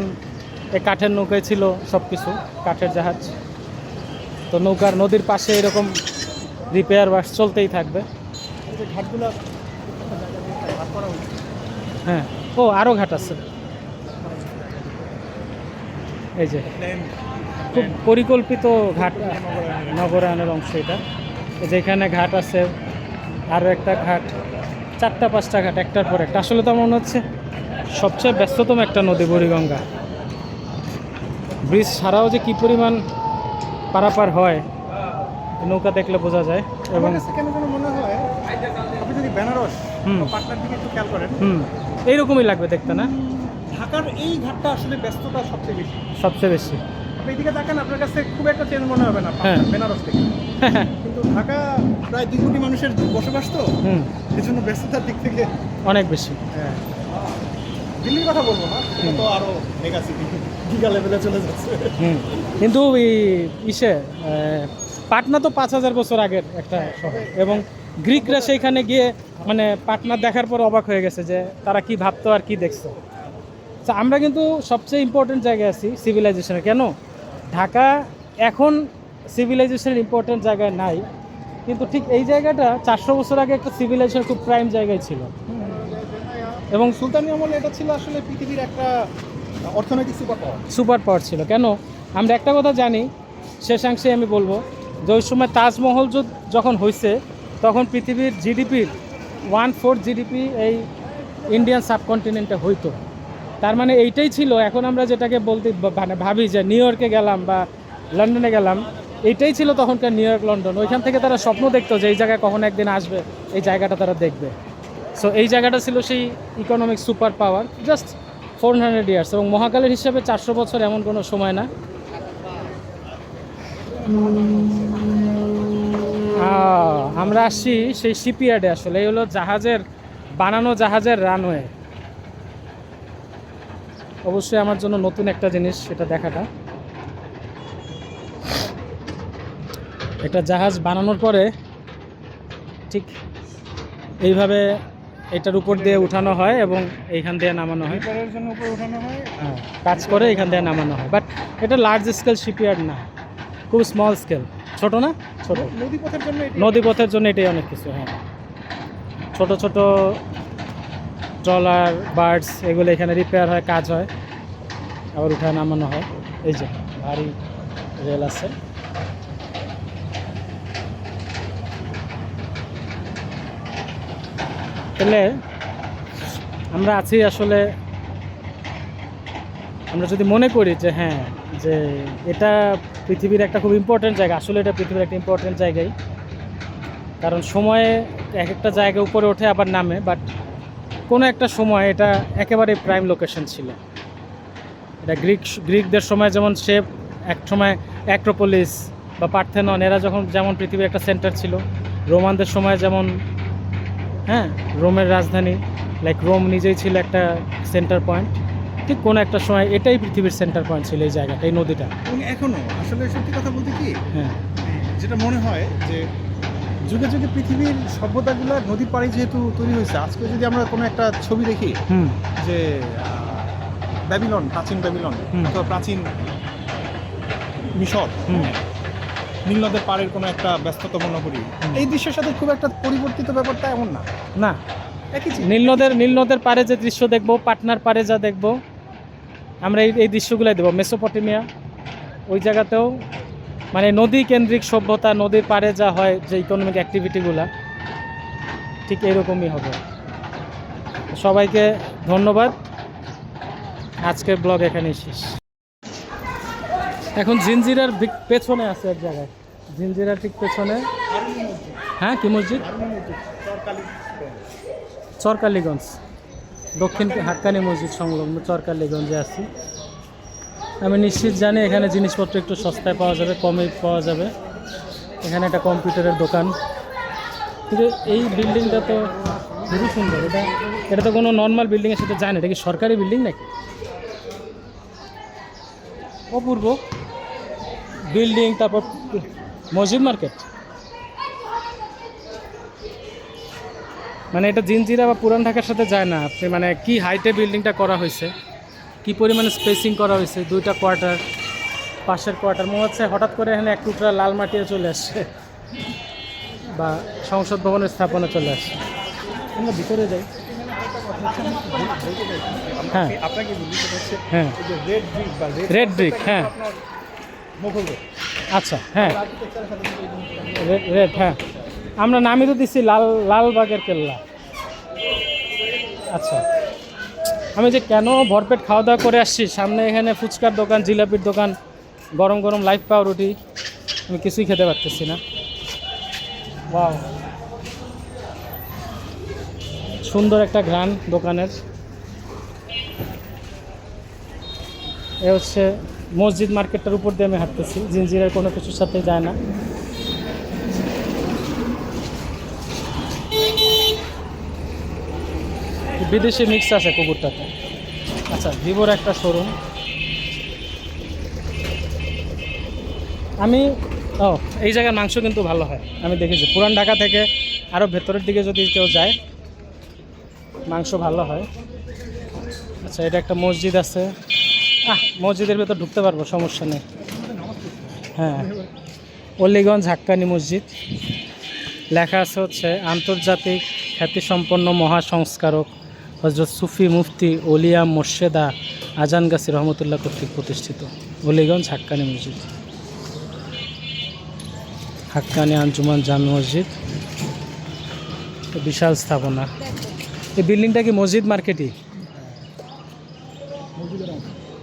এই কাঠের নৌকায় ছিল সব কিছু, কাঠের জাহাজ। তো নৌকার নদীর পাশে এরকম রিপেয়ার ওয়ার্ক চলতেই থাকবে, ঘাটগুলো হ্যাঁ। ও, আরও ঘাট আছে, এই যে খুব পরিকল্পিত ঘাট, নগরায়নের অংশ এটা। যেখানে ঘাট আছে, আরও একটা ঘাট, 4টা-5টা ঘাট একটার পর একটা। আসলে তো মনে হচ্ছে সবচেয়ে ব্যস্ততম একটা নদী বুড়িগঙ্গা। ব্রিজ ছাড়াও যে কী পরিমাণ পারাপার হয় নৌকা দেখলে বোঝা যায়। এবং কেন যেন মনে হয় আপনি যদি বেনারস হুম। বা পাটনার দিকে একটু খেয়াল করেন, এইরকমই লাগবে দেখতে, না? ঢাকার এই ঘাটটা আসলে ব্যস্ততা সবচেয়ে বেশি। সবচেয়ে বেশি। আপনি এদিকে দেখেন, আপনার কাছে খুব একটা চেঞ্জ মনে হবে না হ্যাঁ। বেনারস থেকে। কিন্তু ঢাকা প্রায় 2 কোটি মানুষের বসবাস, তো এই জন্য ব্যস্ততার দিক থেকে অনেক বেশি। হ্যাঁ। দিল্লির কথা বলবো না, এটা তো আরো মেগা সিটি, গিগা লেভেলে চলে যাচ্ছে। কিন্তু পাটনা তো 5000 বছর আগের একটা শহর, এবং গ্রিকরা সেইখানে গিয়ে মানে পাটনা দেখার পর অবাক হয়ে গেছে যে তারা কি ভাবতো আর কি দেখছে। তো আমরা কিন্তু সবচেয়ে ইম্পর্টেন্ট জায়গায় আছি সিভিলাইজেশনের। কেন? ঢাকা এখন সিভিলাইজেশনের ইম্পর্টেন্ট জায়গায় নাই, কিন্তু ঠিক এই জায়গাটা 400 বছর আগে একটা সিভিলাইজেশন খুব প্রাইম জায়গায় ছিল। এবং সুলতানি আমলে এটা ছিল আসলে পৃথিবীর একটা অর্থনৈতিক সুপার পাওয়ার ছিল। কেন? আমরা একটা কথা জানি, শেষাংশে আমি বলবো, যে ওই সময় তাজমহল যখন হয়েছে তখন পৃথিবীর জিডিপির 1/4 জিডিপি এই ইন্ডিয়ান সাবকন্টিনেন্টে হইতো। তার মানে এইটাই ছিল। এখন আমরা যেটাকে বলতে মানে ভাবি যে নিউ ইয়র্কে গেলাম বা লন্ডনে গেলাম, এইটাই ছিল তখনকার নিউ ইয়র্ক, লন্ডন। ওইখান থেকে তারা স্বপ্ন দেখতো যে এই জায়গায় কখনো একদিন আসবে, এই জায়গাটা তারা দেখবে। সো এই জায়গাটা ছিল সেই economic super power, just 400 years. এবং মহাকালের হিসাবে 400 বছর এমন কোনো সময় না। আমরা আসছি সেই শিপইয়ার্ডে। আসলে এই হলো বানানো জাহাজের রানওয়ে। অবশ্যই আমার জন্য নতুন একটা জিনিস সেটা দেখাটা। একটা জাহাজ বানানোর পরে ঠিক এইভাবে এটার উপর দিয়ে উঠানো হয় এবং এইখান দিয়ে নামানো হয়। রিপেয়ারের জন্য উপরে ওঠানো হয়। হ্যাঁ, কাজ করে এখান দিয়ে নামানো হয়, বাট এটা লার্জ স্কেল শিপইয়ার্ড না, খুব স্মল স্কেল, ছোট না, ছোট নদীপথের জন্য নদীপথের জন্য এটাই অনেক কিছু। হ্যাঁ, ছোট ছোট ট্রলার, বার্ডস এগুলো এখানে রিপেয়ার হয়, কাজ হয়, আবার উঠায় নামানো হয়। এই যে ভারী রেল আছে। তাহলে আমরা আছি আসলে, আমরা যদি মনে করি যে হ্যাঁ, যে এটা পৃথিবীর একটা খুব ইম্পর্ট্যান্ট জায়গা, আসলে এটা পৃথিবীর একটা ইম্পর্ট্যান্ট জায়গায়, কারণ সময়ে এক একটা জায়গা উপরে ওঠে আবার নামে, বাট কোনো একটা সময় এটা একেবারে প্রাইম লোকেশন ছিল। এটা গ্রিকদের সময় যেমন এক সময় অ্যাক্রোপোলিস বা পার্থেনন, এরা যখন যেমন পৃথিবীর একটা সেন্টার ছিল, রোমানদের সময় যেমন, হ্যাঁ, রোমের রাজধানী লাইক রোম নিজেই ছিল একটা সেন্টার পয়েন্ট, ঠিক কোনো একটা সময় এটাই পৃথিবীর সেন্টার পয়েন্ট ছিল, এই জায়গাটা, এই নদীটা। এবং এখনো আসলে সত্যি কথা বলতে কি, হ্যাঁ, যেটা মনে হয় যে যুগে যুগে পৃথিবীর সভ্যতাগুলো নদীর পাড়ে যেহেতু তৈরি হয়েছে, আজকে যদি আমরা কোনো একটা ছবি দেখি হুম, যে ব্যাবিলন, প্রাচীন ব্যাবিলন অথবা প্রাচীন মিশর, হুম, নীলনদের পাড়ের কোনো একটা ব্যস্ততপূর্ণ করি, এই দৃশ্যের সাথে খুব একটা পরিবর্তিত ব্যাপারটা এমন না। না, একই চিত্র। নীলনদের পারে যে দৃশ্য দেখবো, পাটনার পারে যা দেখবো, আমরা এই দৃশ্যগুলোই দেবো। মেসোপটেমিয়া ওই জায়গাতেও মানে নদী কেন্দ্রিক সভ্যতা, নদীর পাড়ে যা হয় যে ইকোনমিক অ্যাক্টিভিটিগুলো, ঠিক এরকমই হবে। সবাইকে ধন্যবাদ, আজকের ব্লগ এখানেই শেষ। এখন জিঞ্জিরার পেছনে আছে এক জায়গায়, জিঞ্জিরার ঠিক পেছনে। হ্যাঁ, কি মসজিদ? চরকালীগঞ্জ, দক্ষিণ হাক্কানি মসজিদ সংলগ্ন চরকালীগঞ্জে আছি। আমি নিশ্চিত জানি এখানে জিনিসপত্র একটু সস্তায় পাওয়া যাবে, কমে পাওয়া যাবে। এখানে একটা কম্পিউটারের দোকান, কিন্তু এই বিল্ডিংটা তো খুবই সুন্দর। এটা তো কোনো নর্মাল বিল্ডিংয়ের সাথে যায় না, এটা কি সরকারি বিল্ডিং নাকি? অপূর্ব বিল্ডিং, তারপর মসজিদ মার্কেট, মানে এটা জিঞ্জিরা বা পুরান ঢাকার সাথে যায় না। আপনি মানে কি হাইটে বিল্ডিংটা করা হয়েছে, কি পরিমাণে স্পেসিং করা হয়েছে, দুইটা কোয়ার্টার, পাশের কোয়ার্টার, মনে হচ্ছে হঠাৎ করে এখানে এক টুকরা লাল মাটিয়ে চলে আসছে বা সংসদ ভবনের স্থাপনা চলে আসছে। আমরা ভিতরে যাই। হ্যাঁ, আপনাকে বলি সেটা হচ্ছে হ্যাঁ, এই যে রেড ব্রিক বা রেড ব্রিক, হ্যাঁ, মোগল রোড, আচ্ছা, হ্যাঁ, আর্কিটেকচারের সাথে কিন্তু এই জিনিসটা রেড, হ্যাঁ, আমরা নামই তো দিচ্ছি লালবাগের কেল্লা। আচ্ছা, আমি যে কেন ভরপেট খাওয়া দাওয়া করে আসছি, সামনে এখানে ফুচকার দোকান, জিলাপির দোকান, গরম গরম লাইফ পাউরুটি, আমি কিছুই খেতে পারতেছি না। ওয়াও, সুন্দর একটা ঘ্রাণ দোকানের। এ হচ্ছে মসজিদ মার্কেটটার উপর দিয়ে আমি হাঁটতেছি, জিঞ্জিরের কোনো কিছুর সাথে যায় না। বিদেশি মিক্স আছে কুকুরটাতে। আচ্ছা, ভিভোর একটা শোরুম। এই জায়গার মাংস কিন্তু ভালো হয়, আমি দেখেছি। পুরান ঢাকা থেকে আরও ভেতরের দিকে যদি কেউ যায়, মাংস ভালো হয়। আচ্ছা, এটা একটা মসজিদ আছে। মসজিদের ভেতর ঢুকতে পারবো, সমস্যা নেই। হ্যাঁ, অলিগঞ্জ হাক্কানি মসজিদ। লেখা আছে হচ্ছে আন্তর্জাতিক খ্যাতিসম্পন্ন মহাসংস্কারক হজরত সুফি মুফতি ওলিয়া মোর্শেদা আজানগাছি রহমতুল্লাহ কর্তৃক প্রতিষ্ঠিত অলিগঞ্জ হাক্কানি মসজিদ, হাক্কানি আঞ্জুমান জামে মসজিদ। বিশাল স্থাপনা। এই বিল্ডিংটা কি মসজিদ মার্কেটই?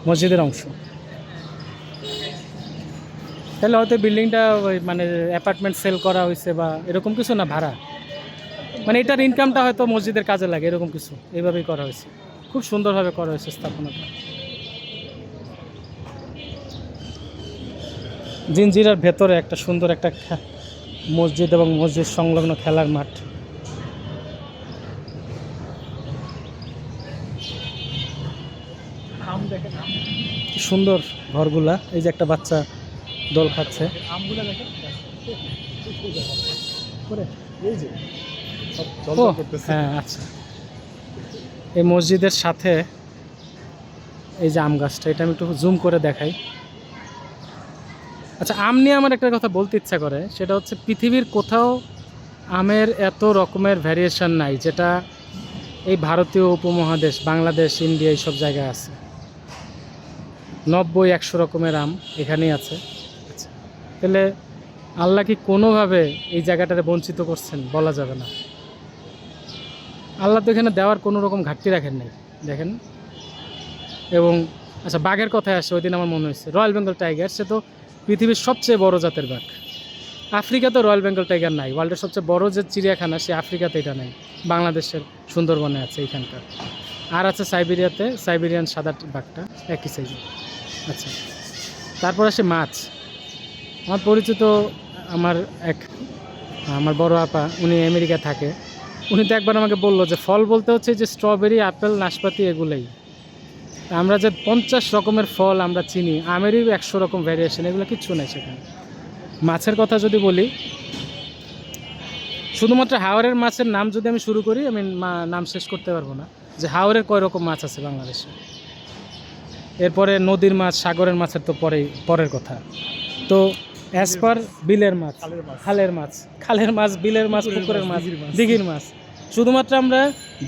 মসজিদের অংশ। তাহলে হয়তো বিল্ডিংটা ওই মানে অ্যাপার্টমেন্ট সেল করা হয়েছে বা এরকম কিছু, না ভাড়া, মানে এটার ইনকামটা হয়তো মসজিদের কাজে লাগে, এরকম কিছু, এইভাবেই করা হয়েছে। খুব সুন্দরভাবে করা হয়েছে স্থাপনাটা। জিঞ্জিরার ভেতরে একটা সুন্দর একটা মসজিদ এবং মসজিদ সংলগ্ন খেলার মাঠ। কি সুন্দর ঘরগুলা। এই যে একটা বাচ্চা দোল খাচ্ছে। আমগুলো দেখেন। এই যে সব ও ঝলঝল করতেছে। হ্যাঁ আচ্ছা, এই মসজিদের সাথে এই যে আম গাছটা, এটা আমি একটু জুম করে দেখাই। আচ্ছা, আম নিয়ে আমার একটা কথা বলতে ইচ্ছা করে, সেটা হচ্ছে পৃথিবীর কোথাও আমের এত রকমের ভ্যারিয়েশন নাই যেটা এই ভারতীয় উপমহাদেশ, বাংলাদেশ, ইন্ডিয়া এইসব জায়গায় আছে। 90-100 রকমের আম এখানেই আছে। আচ্ছা, তাহলে আল্লাহ কি কোনোভাবে এই জায়গাটারে বঞ্চিত করছেন? বলা যাবে না। আল্লাহ তো এখানে দেওয়ার কোনো রকম ঘাটতি রাখেন নাই, দেখেন। এবং আচ্ছা, বাঘের কথায় আসে, ওই দিন আমার মনে হয়েছে রয়্যাল বেঙ্গল টাইগার, সে তো পৃথিবীর সবচেয়ে বড় জাতের বাঘ। আফ্রিকাতে রয়্যাল বেঙ্গল টাইগার নাই, ওয়ার্ল্ডের সবচেয়ে বড় যে চিড়িয়াখানা সে আফ্রিকাতে এটা নেই, বাংলাদেশের সুন্দরবনে আছে এইখানকার। আর আছে সাইবেরিয়াতে, সাইবেরিয়ান সাদা বাঘটা একই সাইজে। আচ্ছা, তারপর আসে মাছ। আমার পরিচিত আমার বড় আপা, উনি আমেরিকা থাকে, উনি তো একবার আমাকে বললো যে ফল বলতে হচ্ছে যে স্ট্রবেরি, আপেল, নাশপাতি এগুলোই। আমরা যে 50 রকমের ফল আমরা চিনি, আমেরই 100 রকম ভ্যারিয়েশন, এগুলো কিচ্ছু নেই সেখানে। মাছের কথা যদি বলি, শুধুমাত্র হাওরের মাছের নাম যদি আমি শুরু করি, আমি নাম শেষ করতে পারবো না যে হাওরের কয় রকম মাছ আছে বাংলাদেশে। এরপরে নদীর মাছ, সাগরের মাছের তো পরের কথা। তো অ্যাজ পার বিলের মাছ, খালের মাছ, বিলের মাছ, পুকুরের মাছ, দিঘির মাছ, শুধুমাত্র আমরা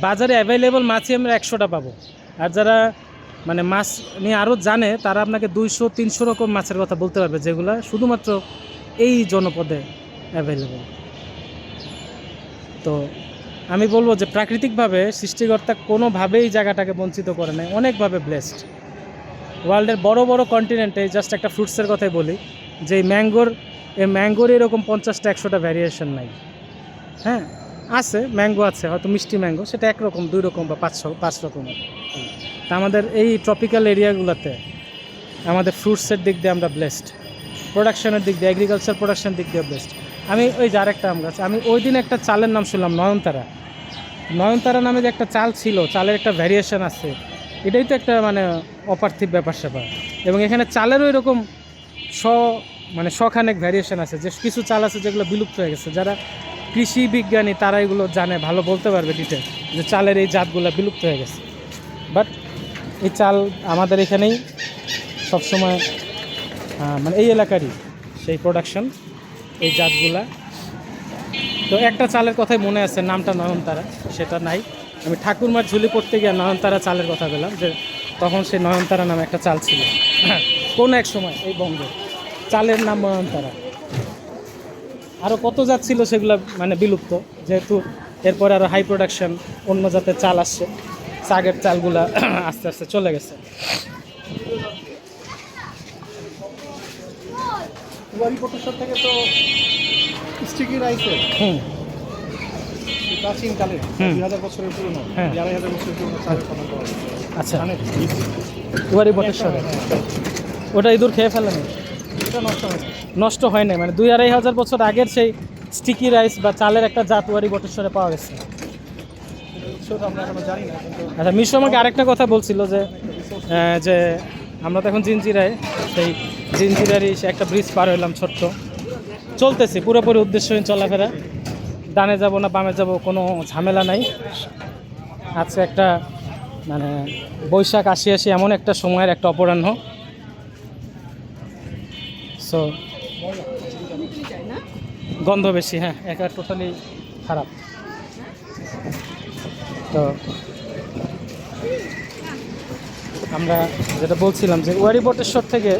বাজারে অ্যাভেলেবল মাছই আমরা 100টা পাবো। আর যারা মানে মাছ নিয়ে আরও জানে, তারা আপনাকে 200-300 রকম মাছের কথা বলতে পারবে, যেগুলো শুধুমাত্র এই জনপদে অ্যাভেলেবল। তো আমি বলবো যে প্রাকৃতিকভাবে সৃষ্টিকর্তা কোনোভাবেই এই জায়গাটাকে বঞ্চিত করে নেয়, অনেকভাবে ব্লেসড। ওয়ার্ল্ডের বড় বড় কন্টিনেন্টে, জাস্ট একটা ফ্রুটসের কথাই বলি, যে ম্যাঙ্গোর এরকম 50টা-100টা ভ্যারিয়েশন নাই। হ্যাঁ আছে, ম্যাঙ্গো আছে, হয়তো মিষ্টি ম্যাঙ্গো, সেটা 1 রকম, 2 রকম বা 5 রকমের। তা আমাদের এই ট্রপিক্যাল এরিয়াগুলোতে আমাদের ফ্রুটসের দিক দিয়ে আমরা ব্লেসড, প্রোডাকশনের দিক দিয়ে, এগ্রিকালচার প্রোডাকশনের দিক দিয়ে ব্লেসড। আমি ওই যে আরেকটা আম গাছ, আমি ওই দিন একটা চালের নাম শুনলাম, নয়নতারা নামে যে একটা চাল ছিল, চালের একটা ভ্যারিয়েশন আছে, এটাই তো একটা মানে অপার্থিব ব্যাপার স্যাপার। এবং এখানে চালেরও এরকম শখানেক ভ্যারিয়েশন আছে, যে কিছু চাল আছে যেগুলো বিলুপ্ত হয়ে গেছে। যারা কৃষি বিজ্ঞানী তারা এগুলো জানে, ভালো বলতে পারবে ডিটেল, যে চালের এই জাতগুলো বিলুপ্ত হয়ে গেছে। বাট এই চাল আমাদের এখানেই সবসময় মানে এই এলাকারই সেই প্রোডাকশন, এই জাতগুলা। তো একটা চালের কথাই মনে আছে, নামটা নয়নতারা, সেটা নাই। আমি ঠাকুরমার ঝুলি পড়তে গিয়ে নয়নতারা চালের কথা বললাম, যে তখন সেই নয়নতারা নামে একটা চাল ছিল কোনো এক সময় এই বঙ্গে, চালের নাম নয়নতারা। আরও কত জাত ছিল সেগুলো মানে বিলুপ্ত, যেহেতু এরপরে আরও হাই প্রোডাকশন অন্য জাতের চাল আসছে, আগের চালগুলা আস্তে আস্তে চলে গেছে। থেকে তো স্টিকি রাইসের প্রাচীন কালে 2000 বছরের পুরনো, 2500 বছরের পুরনো চালের কথা বলা হয়। আচ্ছা, ওয়ারি বটেশ্বরে ওটা ইঁদুর খেয়ে ফেলেনি? এটা নষ্ট হয় না, মানে 2-2500 বছর আগের সেই স্টিকি রাইস বা চালের একটা জাত ওয়ারি বটেশ্বরে পাওয়া গেছে। আমরা এখনো জানি না, কিন্তু আচ্ছা, মিশু আমাকে আরেকটা কথা বলছিল যে আমরা তো এখন জিঞ্জিরায়, সেই জিঞ্জিরারই সে একটা ব্রিজ পার হইলাম, ছোট্ট চলতেছি, পুরোপুরি উদ্দেশ্যহীন চলাফেরা, ডানে যাব না বামে যাব কোনো ঝামেলা নাই। আজকে একটা মানে বৈশাখ আসি এমন একটা সময়ের একটা অপরাহ্ন। সো গন্ধ বেশি, হ্যাঁ, একা টোটালি খারাপ। তো আমরা যেটা বলছিলাম যে ওয়ারি বটেশ্বর থেকে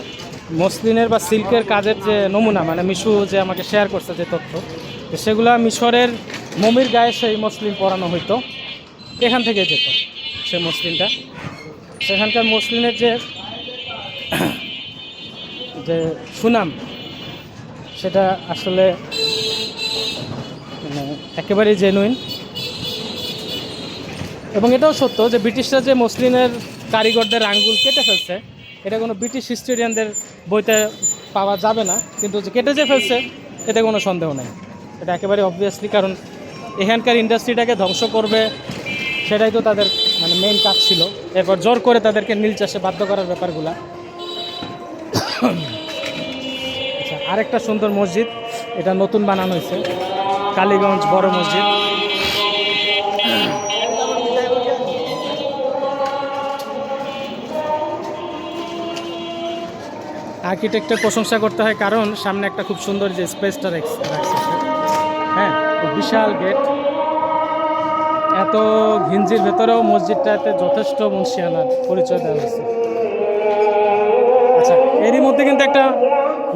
মসলিনের বা সিল্কের কাজের যে নমুনা, মানে মিশু যে আমাকে শেয়ার করছে যে তথ্য, তো সেগুলা মিশরের মমির গায়ে সেই মসলিন পরানো হইতো, এখান থেকে যেত সে মসলিনটা। সেখানকার মসলিনের যে সুনাম, সেটা আসলে মানে একেবারেই জেনুইন। এবং এটাও সত্য যে ব্রিটিশরা যে মসলিনের কারিগরদের আঙ্গুল কেটে ফেলছে, এটা কোনো ব্রিটিশ হিস্টোরিয়ানদের বইতে পাওয়া যাবে না, কিন্তু যে কেটে যে ফেলছে এতে কোনো সন্দেহ নেই, এটা একেবারে অবভিয়াসলি। কারণ এখানকার ইন্ডাস্ট্রিটাকে ধ্বংস করবে, সেটাই তো তাদের মানে মেইন কাজ ছিল। এরপর জোর করে তাদেরকে নীল চাষে বাধ্য করার ব্যাপারগুলা। আচ্ছা, আরেকটা সুন্দর মসজিদ এটা নতুন বানানো হয়েছে, কালীগঞ্জ বড় মসজিদ। আর্কিটেক্টের প্রশংসা করতে হয়, কারণ সামনে একটা খুব সুন্দর যে স্পেসটা রাখছে, হ্যাঁ, খুব বিশাল গেট। এত ঘিঞ্জির ভেতরেও মসজিদটাতে যথেষ্ট মুন্সিয়ানার পরিচয় দেওয়া হয়েছে। আচ্ছা, এরই মধ্যে কিন্তু একটা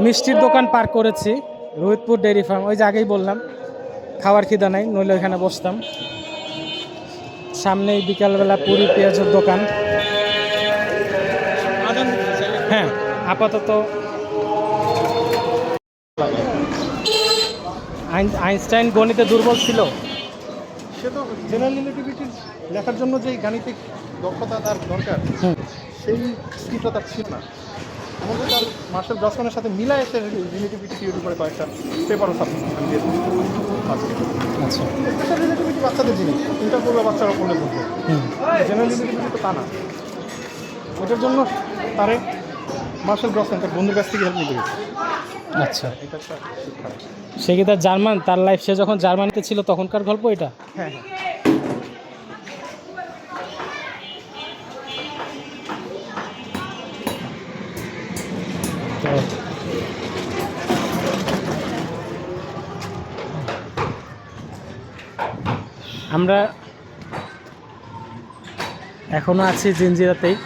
মিষ্টির দোকান পার করেছি, রোহিতপুর ডেয়ারি ফার্ম। ওই যে আগেই বললাম খাওয়ার খিদা নাই, নইলে ওইখানে বসতাম। সামনেই বিকালবেলা পুরি পেঁয়াজের দোকান। হ্যাঁ, আপাতত আইনস্টাইন গণিতে দুর্বল ছিল। সে তো জেনারেল রিলেটিভিটির লেখার জন্য যেই গাণিতিক দক্ষতা তার দরকার, সেই স্কিলটা তার ছিল না। এমনকি তার মার্শাল ব্রাসম্যানের সাথে মিলায় সে রিলেটিভিটি থিওরি করে কয়েকটা পেপারও সাবমিশন দিয়েছে আজকে। আচ্ছা, স্পেশাল রিলেটিভিটি বাচ্চাদের জিনিস, ইন্টার করবে বাচ্চারা পড়লে বুঝবে। জেনারেল রিলেটিভিটি তো তা না। ওটার জন্য তারে মার্শাল ব্রাসম্যান তার বন্ধুর কাছ থেকে হেল্প নিতে গেছে। আচ্ছা, এটা একটা শিক্ষা। সে কি তার জার্মান, তার লাইফ সে যখন জার্মানিতে ছিল তখনকার গল্প এটা? হ্যাঁ হ্যাঁ। তো আমরা এখনও আছি জিঞ্জিরাতেই।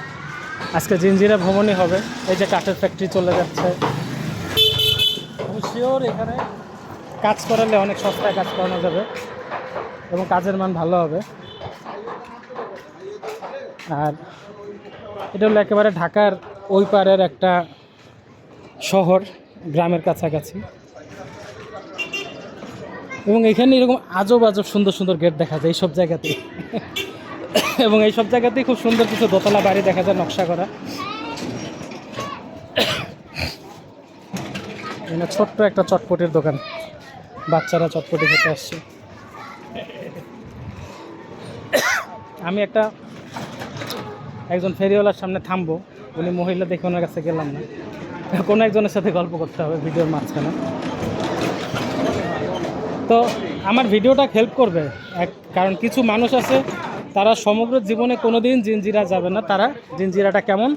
আজকে জিঞ্জিরা ভ্রমণই হবে। এই যে কাঠের ফ্যাক্টরি চলে যাচ্ছে। আমি শিওর এখানে কাজ করালে অনেক সস্তায় কাজ করানো যাবে এবং কাজের মান ভালো হবে। আর এটা হলো একেবারে ঢাকার ওই পারের একটা শহর, গ্রামের কাছাকাছি। এবং এখানে এরকম আজব আজব সুন্দর সুন্দর গেট দেখা যায় এইসব জায়গাতেই। এবং এইসব জায়গাতেই খুব সুন্দর কিছু দোতলা বাড়ি দেখা যায় নকশা করা। এখানে ছোট্ট একটা চটপটির দোকান, বাচ্চারা চটপটি খেতে আসছে। আমি একজন ফেরিওয়ালার সামনে থামবো, উনি মহিলা দেখে ওনার কাছে গেলাম না, কোনো একজনের সাথে গল্প করতে হবে ভিডিওর মাঝখানে। তো আমার ভিডিওটা হেল্প করবে কারণ কিছু মানুষ আছে তারা সমগ্র জীবনে কোনো দিন জিঞ্জিরা যাবে না, তারা জিঞ্জিরাটা কেমন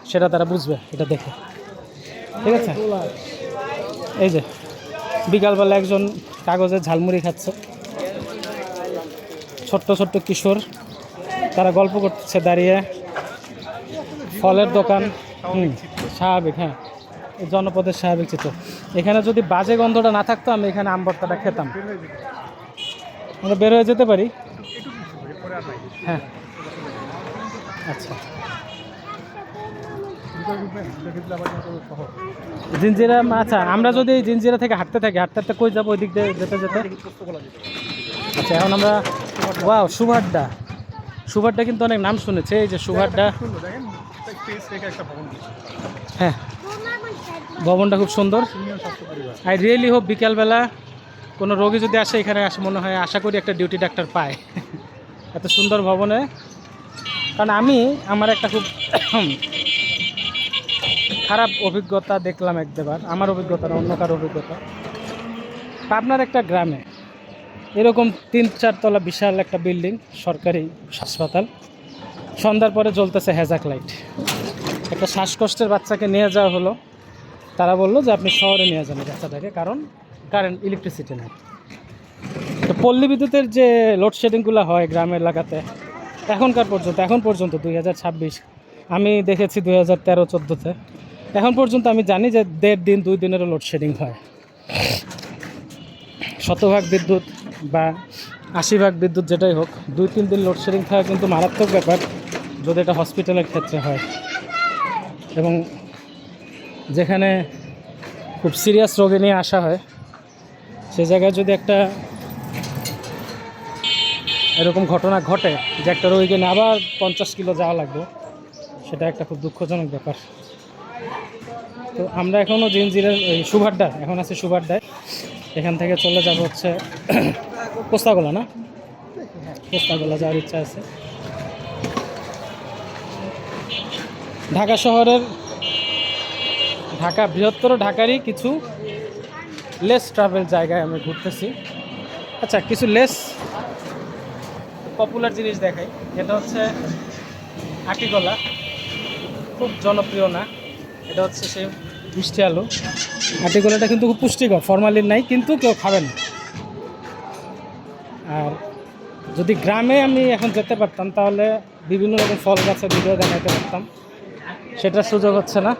সেটা তারা বুঝবে এটা দেখে। ঠিক আছে, এই যে বিকালবেলা একজন কাগজের ঝালমুড়ি খাচ্ছে, ছোট্ট ছোট্ট কিশোর, তারা গল্প করতেছে দাঁড়িয়ে। ফলের দোকান, স্বাভাবিক, হ্যাঁ, জনপদের স্বাভাবিক চিত্র। এখানে যদি বাজে গন্ধটা না থাকতো আমি এখানে আম ভর্তাটা খেতাম। আমরা বের হয়ে যেতে পারি। হ্যাঁ, আচ্ছা, জিঞ্জিরা, আচ্ছা, আমরা যদি এই জিঞ্জিরা থেকে হাঁটতে থাকি, হাঁটতে হাঁটতে কই যাবো? ওই দিক দিয়ে যেতে যেতে। আচ্ছা, এখন আমরা, ওয়াও, সুভাড্ডা কিন্তু অনেক নাম শুনেছে। এই যে সুভাড্ডা, হ্যাঁ, ভবনটা খুব সুন্দর। আই রিয়েলি হোপ বিকালবেলা কোনো রোগী যদি আসে এখানে আসে, মনে হয় আশা করি একটা ডিউটি ডাক্তার পায় এত সুন্দর ভবনে। কারণ আমার একটা খুব খারাপ অভিজ্ঞতা দেখলাম একবার, আমার অভিজ্ঞতা না, অন্য কারো অভিজ্ঞতা। পাবনার একটা গ্রামে এরকম 3-4 তলা বিশাল একটা বিল্ডিং, সরকারি হাসপাতাল, সন্ধ্যার পরে জ্বলতেছে হ্যাজাক লাইট। একটা শ্বাসকষ্টের বাচ্চাকে নিয়ে যাওয়া হলো, তারা বললো যে আপনি শহরে নিয়ে যান বাচ্চাটাকে, কারণ কারেন্ট, ইলেকট্রিসিটি নেই। তো পল্লী বিদ্যুতের যে লোডশেডিংগুলো হয় গ্রামের এলাকাতে এখন পর্যন্ত 2026, আমি দেখেছি 2013-14-তে, এখন পর্যন্ত আমি জানি যে 1.5 দিন 2 দিনেরও লোডশেডিং হয়। 100% বিদ্যুৎ বা 80% বিদ্যুৎ যেটাই হোক, 2-3 দিন লোডশেডিং থাকা কিন্তু মারাত্মক ব্যাপার যদি এটা হসপিটালের ক্ষেত্রে হয়। এবং যেখানে খুব সিরিয়াস রোগী নিয়ে আসা হয় সে জায়গায় যদি একটা এরকম ঘটনা ঘটে যে একটা রোগীকে নিয়ে আবার 50 কিলো যাওয়া লাগবে, সেটা একটা খুব দুঃখজনক ব্যাপার। তো আমরা এখনও জিঞ্জিরার এই সুভাড্ডা, এখন আছে সুভাড্ডায়, এখান থেকে চলে যাব হচ্ছে পোস্তাগোলা, না পোস্তাগোলা যাওয়ার ইচ্ছা আছে। ঢাকা শহরের, ঢাকা বৃহত্তর ঢাকারই কিছু লেস ট্রাভেল জায়গায় আমি ঘুরতেছি। আচ্ছা, কিছু লেস পপুলার জিনিস দেখাই। এটা হচ্ছে আটিকলা, খুব জনপ্রিয় না। এটা হচ্ছে সেই মিষ্টি আলু। আটিকলাটা কিন্তু খুব পুষ্টিকর, ফরমালিন নাই, কিন্তু কেউ খাবে না। আর যদি গ্রামে আমি এখন যেতে পারতাম তাহলে বিভিন্ন রকম ফল গাছের ভিডিও দেখাতে পারতাম, সেটার সুযোগ হচ্ছে না।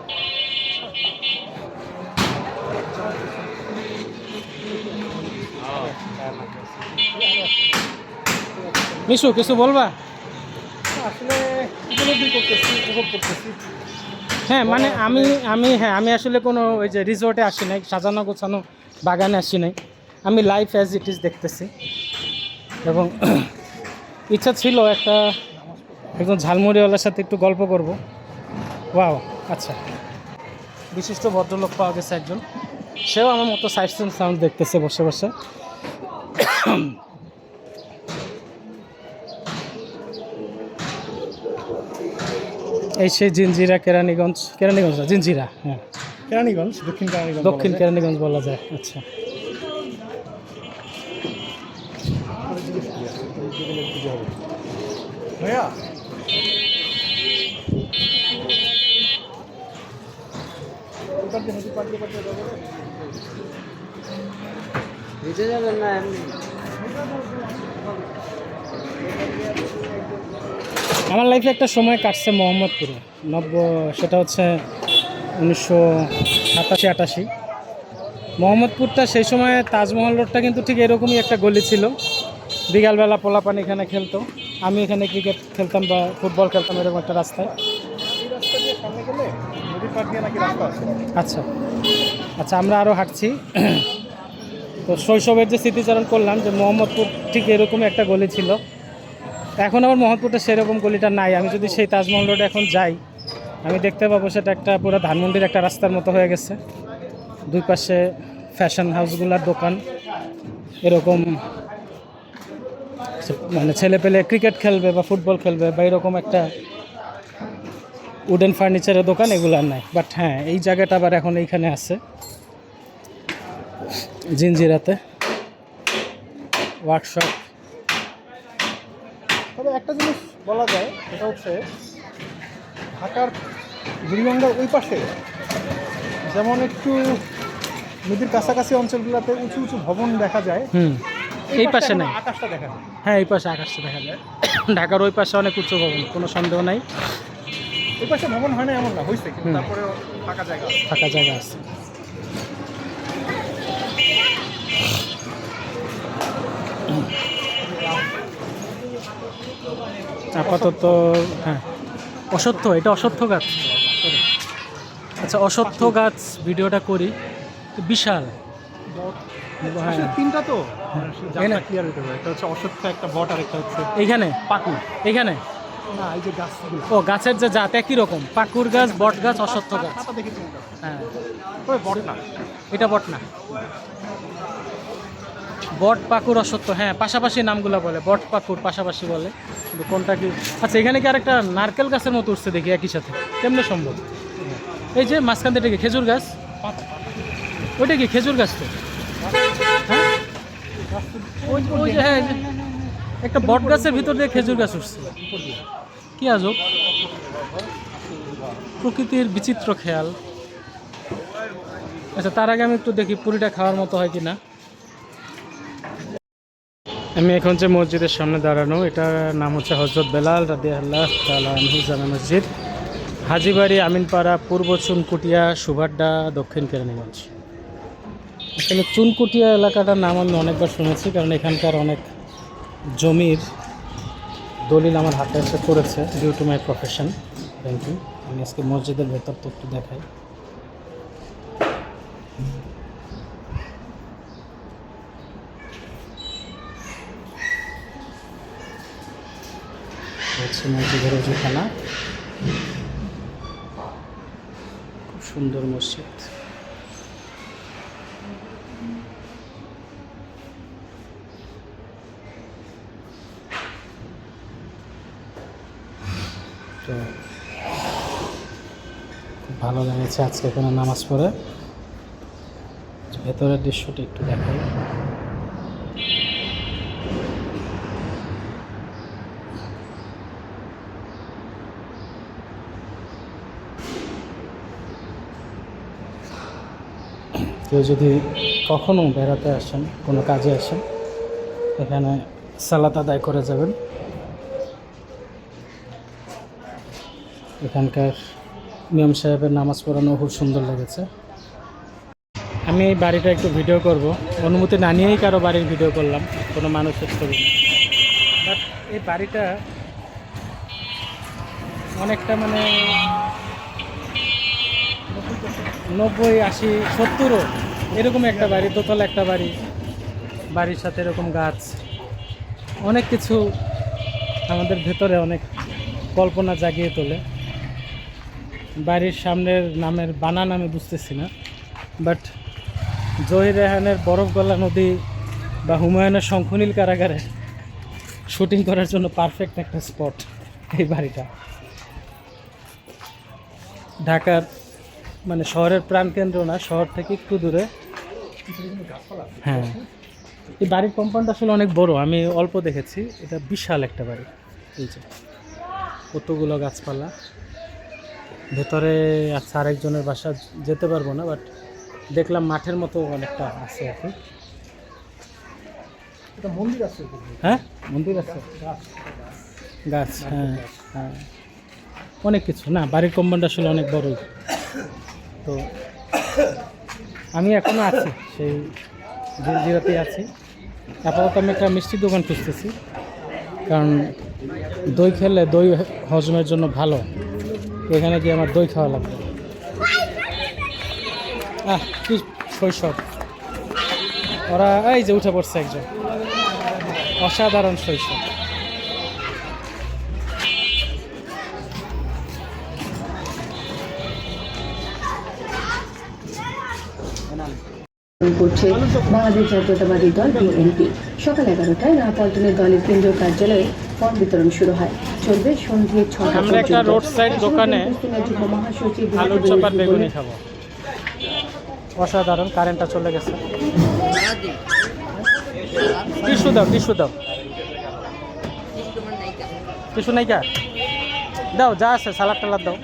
মিশু, কিছু বলবা? আসলে উপলব্ধি করতেছি, উপভোগ করতেছি। হ্যাঁ, মানে আমি আসলে কোনো ওই যে রিসোর্টে আসি নাই, সাজানো গোছানো বাগানে আসি নাই। আমি লাইফ অ্যাজ ইট ইজ দেখতেছি। এবং ইচ্ছা ছিল একজন ঝালমুড়িওয়ালার সাথে একটু গল্প করব। ওয়াও, আচ্ছা, বিশিষ্ট ভদ্রলোক পাওয়া গেছে একজন, সেও আমার মতো সাইটস অ্যান্ড সাউন্ড দেখতেছে বসে বসে। এই সেই জিঞ্জিরা, কেরানীগঞ্জ না, জিঞ্জিরা, হ্যাঁ, কেরানীগঞ্জ, দক্ষিণ কেরানীগঞ্জ, দক্ষিণ কেরানীগঞ্জ বলা যায়। আচ্ছা, ভাইয়া আমার লাইফে একটা সময় কাটছে মোহাম্মদপুরে, সেটা হচ্ছে 1987-88। মোহাম্মদপুরটা সেই সময় তাজমহল রোডটা কিন্তু ঠিক এরকমই একটা গলি ছিল। বিকালবেলা পোলাপান এখানে খেলতো, আমি এখানে ক্রিকেট খেলতাম বা ফুটবল খেলতাম, এরকম একটা রাস্তায়। আচ্ছা আচ্ছা, আমরা আরও হাঁটছি। তো শৈশবের যে স্মৃতিচারণ করলাম যে মোহাম্মদপুর ঠিক এরকমই একটা গলি ছিল। এখন আবার মোহাম্মদপুরটা সেরকম গলিটা নাই। আমি যদি সেই তাজমহল রোডে এখন যাই, আমি দেখতে পাবো সেটা একটা পুরো ধানমন্ডির একটা রাস্তার মতো হয়ে গেছে। দুই পাশে ফ্যাশন হাউসগুলোর দোকান, এরকম মানে ছেলে পেলে ক্রিকেট খেলবে বা ফুটবল খেলবে বা এরকম একটা উডেন ফার্নিচারের দোকান, এগুলো আর নাই। বাট হ্যাঁ, এই জায়গাটা আবার এখন এইখানে আছে, জিঞ্জিরাতে ওয়ার্কশপ। তবে একটা জিনিস বলা যায়, সেটা হচ্ছে ঢাকার বুড়িগঙ্গার ওই পাশে যেমন একটু নদীর কাছাকাছি অঞ্চলগুলোতে উঁচু উঁচু ভবন দেখা যায়, এই পাশে নাই। আকাশটা দেখা যায়। হ্যাঁ, এই পাশে আকাশটা দেখা যায়। ঢাকার ওই পাশে অনেক উঁচু ভবন, কোনো সন্দেহ নাই। এই পাশে ভবন হয় না এমন না, হয়েছে, কিন্তু তারপরে ফাঁকা জায়গা আছে। ফাঁকা জায়গা আছে। আপাতত হ্যাঁ, অশ্বত্থ, এটা অশ্বত্থ গাছ। আচ্ছা, অশ্বত্থ গাছ ভিডিওটা করি, বিশাল। আসলে তিনটা তো এখানে ক্লিয়ার হতে হবে। একটা হচ্ছে অশ্বত্থ, একটা বট, আর একটা হচ্ছে এইখানে পাকুড়। এইখানে না, এই যে গাছগুলো, ও গাছের যে জাত একই রকম, পাকুর গাছ, বট গাছ, অশ্বত্থ গাছ। পাতা দেখে চিন্তা, হ্যাঁ, তবে বট না। এটা বট না, বট, পাকুর, অশ্বত্থ, হ্যাঁ পাশাপাশি নামগুলো বলে, বট পাকুর পাশাপাশি বলে, কিন্তু কোনটা কি। আচ্ছা, এখানে কি আরেকটা নারকেল গাছের মতো উঠছে দেখি একই সাথে, কেমনে সম্ভব? এই যে মাঝখান থেকে কি খেজুর গাছ? ওইটা কি খেজুর গাছ? তো হ্যাঁ, ওই যে, হ্যাঁ, একটা বট গাছের ভিতর দিয়ে খেজুর গাছ উঠছে, কি আজব প্রকৃতির বিচিত্র খেয়াল। আচ্ছা, তার আগে আমি একটু দেখি পুরিটা খাওয়ার মতো হয় কিনা। আমি এখন যে মসজিদের সামনে দাঁড়ানো, এটার নাম হচ্ছে হজরত বেলাল রাদিয়াল্লাহু তাআলা আনহু জামে মসজিদ, হাজীবাড়ি, আমিনপাড়া, পূর্ব চুনকুটিয়া, সুভাড্ডা, দক্ষিণ কেরানীগঞ্জ। আসলে চুনকুটিয়া এলাকাটার নাম আমি অনেকবার শুনেছি, কারণ এখানকার অনেক জমির দলিল আমার হাতে এসে পড়েছে due to my profession banking. আমি আজকে মসজিদের ভেতর তো একটু দেখাই। হচ্ছে মসজিদের ওজুখানা, খুব সুন্দর মসজিদ। তো খুব ভালো লেগেছে আজকে এখানে নামাজ পড়ে। ভেতরের দৃশ্যটা একটু দেখাই। কেউ যদি কখনো বেড়াতে আসেন, কোনো কাজে আসেন, এখানে সালাত আদায় করে যাবেন। এখানকার ইমাম সাহেবের নামাজ পড়ানো খুব সুন্দর লেগেছে। আমি এই বাড়িটা একটু ভিডিও করব, অনুমতি না নিয়েই কারো বাড়ির ভিডিও করলাম, কোনো মানুষের ছবি না। বাট এই বাড়িটা অনেকটা মানে 90, 80, 70 এরকম একটা বাড়ি, দোতলা একটা বাড়ি, বাড়ির সাথে এরকম গাছ, অনেক কিছু আমাদের ভেতরে অনেক কল্পনা জাগিয়ে তোলে। বাড়ির সামনের নামের বানান আমি বুঝতেছি না, বাট জহির রেহানের বরফ গলা নদী বা হুমায়ুনের শঙ্খনীল কারাগারে শুটিং করার জন্য পারফেক্ট একটা স্পট এই বাড়িটা। ঢাকার মানে শহরের প্রাণকেন্দ্র না, শহর থেকে একটু দূরে। হ্যাঁ, এই বাড়ির কম্পাউন্ড আসলে অনেক বড়, আমি অল্প দেখেছি, এটা বিশাল একটা বাড়ি। এই যে কতগুলো গাছপালা, ভেতরে আছে আরেকজনের বাসা, যেতে পারবো না, বাট দেখলাম মাঠের মতো অনেকটা আছে আর কি। এটা মন্দির আছে, হ্যাঁ মন্দির আছে, গাছ, হ্যাঁ হ্যাঁ, অনেক কিছু না। বাড়ির কম্পাউন্ড আসলে অনেক বড়ই। তো আমি এখনও আছি, সেই জিরাতেই আছি। আপাতত আমি একটা মিষ্টির দোকান খুঁজতেছি, কারণ দই খেলে দই হজমের জন্য ভালো। এখানে গিয়ে আমার দই খাওয়া লাগবে। কি শৈশব! ওরা এই যে উঠে পড়ছে একজন, অসাধারণ শৈশব। করছে বাংলাদেশ জাতীয়তাবাদী দল বিএনপি। সকাল 11টায় নয়াপল্টনের দলের কেন্দ্রীয় কার্যালয়ে ফর্ম বিতরণ শুরু হয়, চলবে সন্ধ্যে 6টা আমরা একটা রোড সাইড দোকানে মহাসচিব আলুর চপ আর বেগুনি খাবো। অসাধারণ। কারেন্টটা চলে গেছে। টিস্যু দাও, টিস্যু দাও, টিস্যু নাই কা দাও, যা আছে সালাদ টালাদ দাও।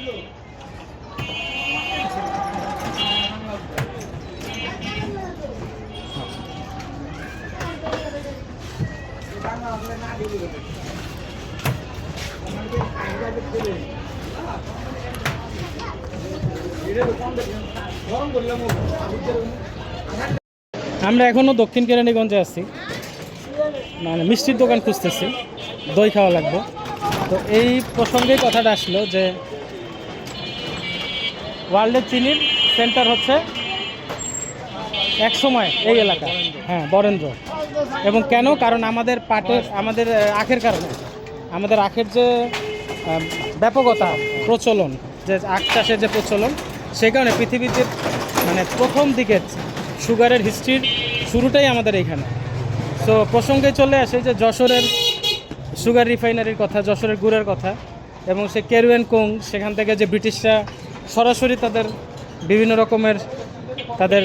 আমরা এখনো দক্ষিণ কেরানীগঞ্জে আছি, মানে মিষ্টির দোকান খুঁজতেছি, দই খাওয়া লাগবে। তো এই প্রসঙ্গেই কথাটা আসলো যে ওয়ার্ল্ডের চিনির সেন্টার হচ্ছে এক সময় এই এলাকা, হ্যাঁ বরেন্দ্র। এবং কেন? কারণ আমাদের পাটের, আমাদের আখের কারণে, আমাদের আখের যে ব্যাপকতা, প্রচলন, যে আখ চাষের যে প্রচলন, সেই কারণে পৃথিবীতে মানে প্রথম দিকের সুগারের হিস্ট্রির শুরুটাই আমাদের এইখানে। সো প্রসঙ্গে চলে আসে যে যশোরের সুগার রিফাইনারির কথা, যশোরের গুড়ের কথা, এবং সে কেরুয়েন কোং, সেখান থেকে যে ব্রিটিশরা সরাসরি তাদের বিভিন্ন রকমের তাদের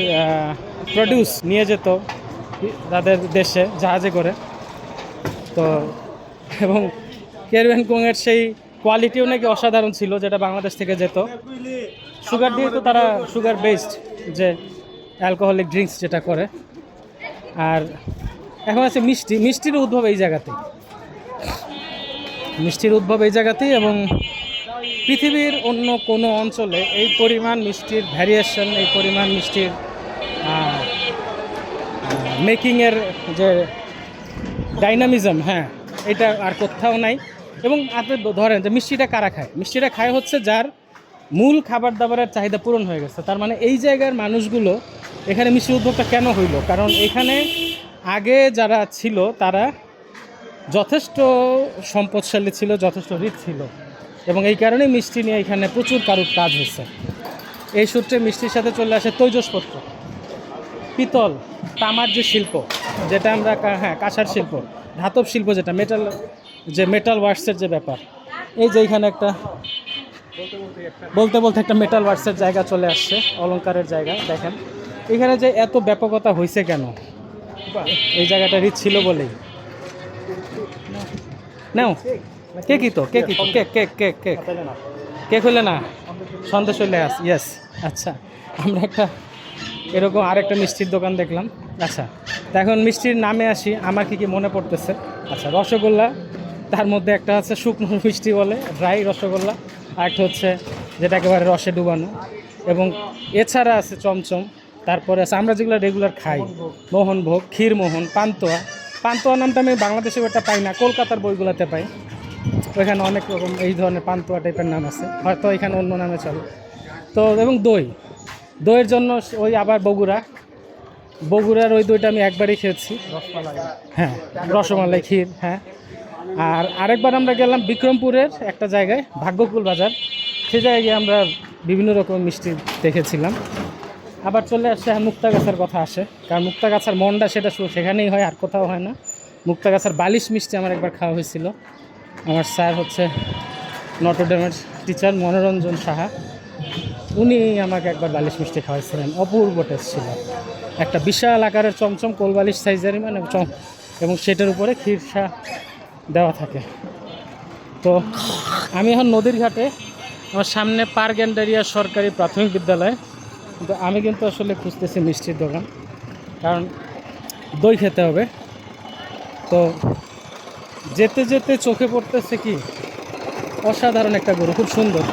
প্রডিউস নিয়ে যেত তাদের দেশে জাহাজে করে। তো এবং কেরুয়েন কোংয়ের সেই কোয়ালিটিও নাকি অসাধারণ ছিল, যেটা বাংলাদেশ থেকে যেত। সুগার দিয়ে তো তারা সুগার বেসড যে অ্যালকোহলিক ড্রিঙ্কস যেটা করে। আর এখন আছে মিষ্টি, মিষ্টির উদ্ভব এই জায়গাতেই, মিষ্টির উদ্ভব এই জায়গাতেই। এবং পৃথিবীর অন্য কোনো অঞ্চলে এই পরিমাণ মিষ্টির ভ্যারিয়েশন, এই পরিমাণ মিষ্টির মেকিংয়ের যে ডাইনামিজম, হ্যাঁ এটা আর কোথাও নাই। এবং আপনি ধরেন যে মিষ্টিটা কারা খায়? মিষ্টিটা খায় হচ্ছে যার মূল খাবার দাবারের চাহিদা পূরণ হয়ে গেছে। তার মানে এই জায়গার মানুষগুলো, এখানে মিষ্টির উদ্ভবটা কেন হইল? কারণ এখানে আগে যারা ছিল তারা যথেষ্ট সম্পদশালী ছিল, যথেষ্ট রিচ ছিল, এবং এই কারণেই মিষ্টি নিয়ে এখানে প্রচুর কারুর কাজ হয়েছে। এই সূত্রে মিষ্টির সাথে চলে আসে তৈজসপত্র, পিতল, তামার যে শিল্প, যেটা আমরা হ্যাঁ কাঁসার শিল্প, ধাতব শিল্প, যেটা মেটাল, যে মেটাল ওয়ার্কসের যে ব্যাপার। এই যে এখানে একটা বলতে বলতে একটা মেটাল ওয়ার্কসের জায়গা চলে আসছে, অলংকারের জায়গা। দেখেন এখানে যে এত ব্যাপকতা হয়েছে কেন? এই জায়গাটা রিচ ছিল বলেই। নাও কেকই তো, cake cake cake cake cake cake হইলে না, সন্দেশ হইলে ইয়েস। আচ্ছা, আমরা একটা এরকম আরেকটা মিষ্টির দোকান দেখলাম। আচ্ছা, তো এখন মিষ্টির নামে আসি, আমার কি কি মনে পড়তেছে। আচ্ছা, রসগোল্লা, তার মধ্যে একটা হচ্ছে শুকনো মিষ্টি বলে ড্রাই রসগোল্লা, আর একটা হচ্ছে যেটা একেবারে রসে ডুবানো, এবং এছাড়া আছে চমচম, তারপরে আছে আমরা যেগুলো রেগুলার খাই, মোহনভোগ, ক্ষীরমোহন, পান্তুয়া। পান্তুয়া নামটা আমি বাংলাদেশে ওটা পাই না, কলকাতার বইগুলোতে পাই। ওইখানে অনেক রকম এই ধরনের পান্তুয়া টাইপের নাম আছে, হয়তো এখানে অন্য নামে চলে। তো এবং দই, দইয়ের জন্য ওই আবার বগুড়ার ওই দইটা আমি একবারই খেয়েছি। হ্যাঁ, রসমালাই ক্ষীর। হ্যাঁ, আর আরেকবার আমরা গেলাম বিক্রমপুরের একটা জায়গায়, ভাগ্যকুল বাজার, সেই জায়গায় গিয়ে আমরা বিভিন্ন রকম মিষ্টি দেখেছিলাম। আবার চলে আসছে মুক্তাগাছার কথা আসে, কারণ মুক্তাগাছার মন্ডা সেটা সেখানেই হয়, আর কোথাও হয় না। মুক্তাগাছার বালিশ মিষ্টি আমার একবার খাওয়া হয়েছিল। আমার স্যার হচ্ছে নটরডেমের টিচার মনোরঞ্জন সাহা, উনি আমাকে একবার বালিশ মিষ্টি খাওয়াইছিলেন, অপূর্ব টেস্ট ছিল। একটা বিশাল আকারের চমচম, কোলবালিশ সাইজেরই মানে এবং সেটার উপরে ক্ষীরসা দেওয়া থাকে। তো আমি এখন নদীর ঘাটে, আমার সামনে পারগেন্ডারিয়া সরকারি প্রাথমিক বিদ্যালয়, কিন্তু আমি কিন্তু আসলে খুঁজতেছি মিষ্টির দোকান, কারণ দই খেতে হবে। তো যেতে যেতে চোখে পড়তেছে কি অসাধারণ একটা গরু, খুব সুন্দর।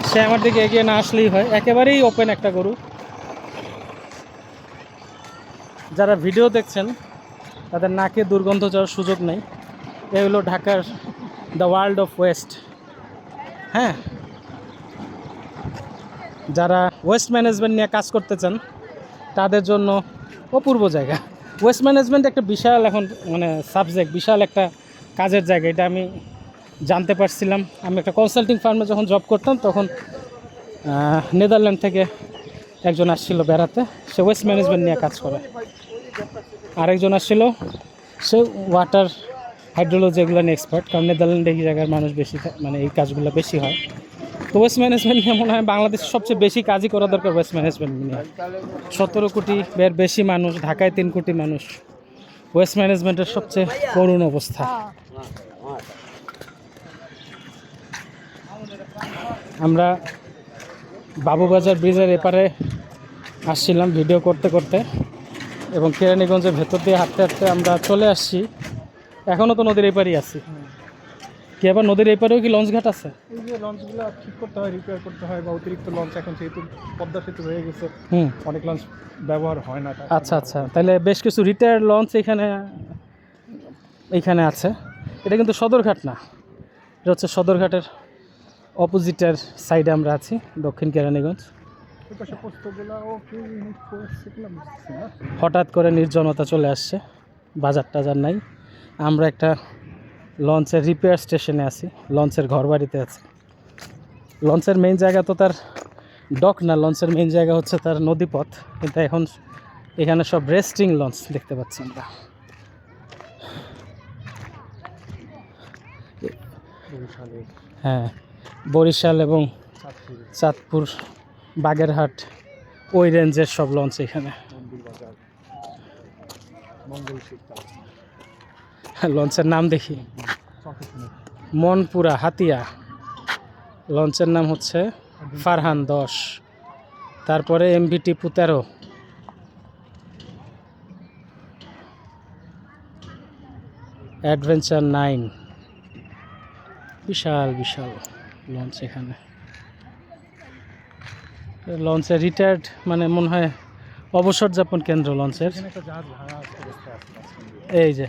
সে আমার দিকে এগিয়ে না আসলেই হয়, একেবারেই ওপেন একটা গরু। যারা ভিডিও দেখছেন তাদের নাকে দুর্গন্ধ যাওয়ার সুযোগ নেই। এ হলো ঢাকার দ্য ওয়ার্ল্ড অফ ওয়েস্ট। হ্যাঁ, যারা ওয়েস্ট ম্যানেজমেন্ট নিয়ে কাজ করতে চান তাদের জন্য অপূর্ব জায়গা। ওয়েস্ট ম্যানেজমেন্ট একটা বিশাল এখন মানে সাবজেক্ট, বিশাল একটা কাজের জায়গা, এটা আমি জানতে পারছিলাম। আমি একটা কনসাল্টিং ফার্মে যখন জব করতাম, তখন নেদারল্যান্ড থেকে একজন আসছিল বেড়াতে, সে ওয়েস্ট ম্যানেজমেন্ট নিয়ে কাজ করে। আরেকজন আসছিল, সে ওয়াটার হাইড্রোলজি এগুলো নিয়ে এক্সপার্ট, কারণ নেদারল্যান্ডে এই জায়গার মানুষ বেশি মানে এই কাজগুলো বেশি হয়। তো ওয়েস্ট ম্যানেজমেন্ট নিয়ে মনে হয় বাংলাদেশের সবচেয়ে বেশি কাজই করা দরকার ওয়েস্ট ম্যানেজমেন্ট নিয়ে। 17 কোটি এর বেশি মানুষ, ঢাকায় 3 কোটি মানুষ, ওয়েস্ট ম্যানেজমেন্টের সবচেয়ে করুণ অবস্থা। আমরা বাবুবাজার ব্রিজের এপারে আসছিলাম ভিডিও করতে করতে, এবং কেরানীগঞ্জের ভেতর দিয়ে হাঁটতে হাঁটতে আমরা চলে আসছি। এখনও তো নদীর এপারেই আছি। কি আবার নদীর এপারেও কি লঞ্চ ঘাট আছে? এই যে লঞ্চগুলো ঠিক করতে হয়, রিপেয়ার করতে হয়, বা অতিরিক্ত লঞ্চ এখন যেহেতু পদ্মা সেতু হয়ে গেছে, অনেক লঞ্চ ব্যবহার হয় না। আচ্ছা আচ্ছা, তাহলে বেশ কিছু রিটায়ার্ড লঞ্চ এইখানে আছে। এটা কিন্তু সদরঘাট না, এটা হচ্ছে সদরঘাটের অপোজিটের সাইডে আমরা আছি, দক্ষিণ কেরানীগঞ্জ। হঠাৎ করে নির্জনতা চলে আসছে, বাজার টাজার নাই। আমরা একটা লঞ্চের রিপেয়ার স্টেশনে আছি, লঞ্চের ঘর বাড়িতে আছি। লঞ্চের মেইন জায়গা তো তার ডক না, লঞ্চের মেইন জায়গা হচ্ছে তার নদীপথ, কিন্তু এখন এখানে সব রেস্টিং লঞ্চ দেখতে পাচ্ছি আমরা। হ্যাঁ, বরিশাল এবং চাঁদপুর, বাগেরহাট, ওই রেঞ্জের সব লঞ্চ এখানে। লঞ্চের নাম দেখি, মনপুরা হাতিয়া, লঞ্চের নাম হচ্ছে ফারহান 10, তারপরে MV টিপু 13, অ্যাডভেঞ্চার 9, বিশাল বিশাল লঞ্চ এখানে। লঞ্চের রিটায়ার্ড মানে মনে হয় অবসর যাপন কেন্দ্র লঞ্চের। এই যে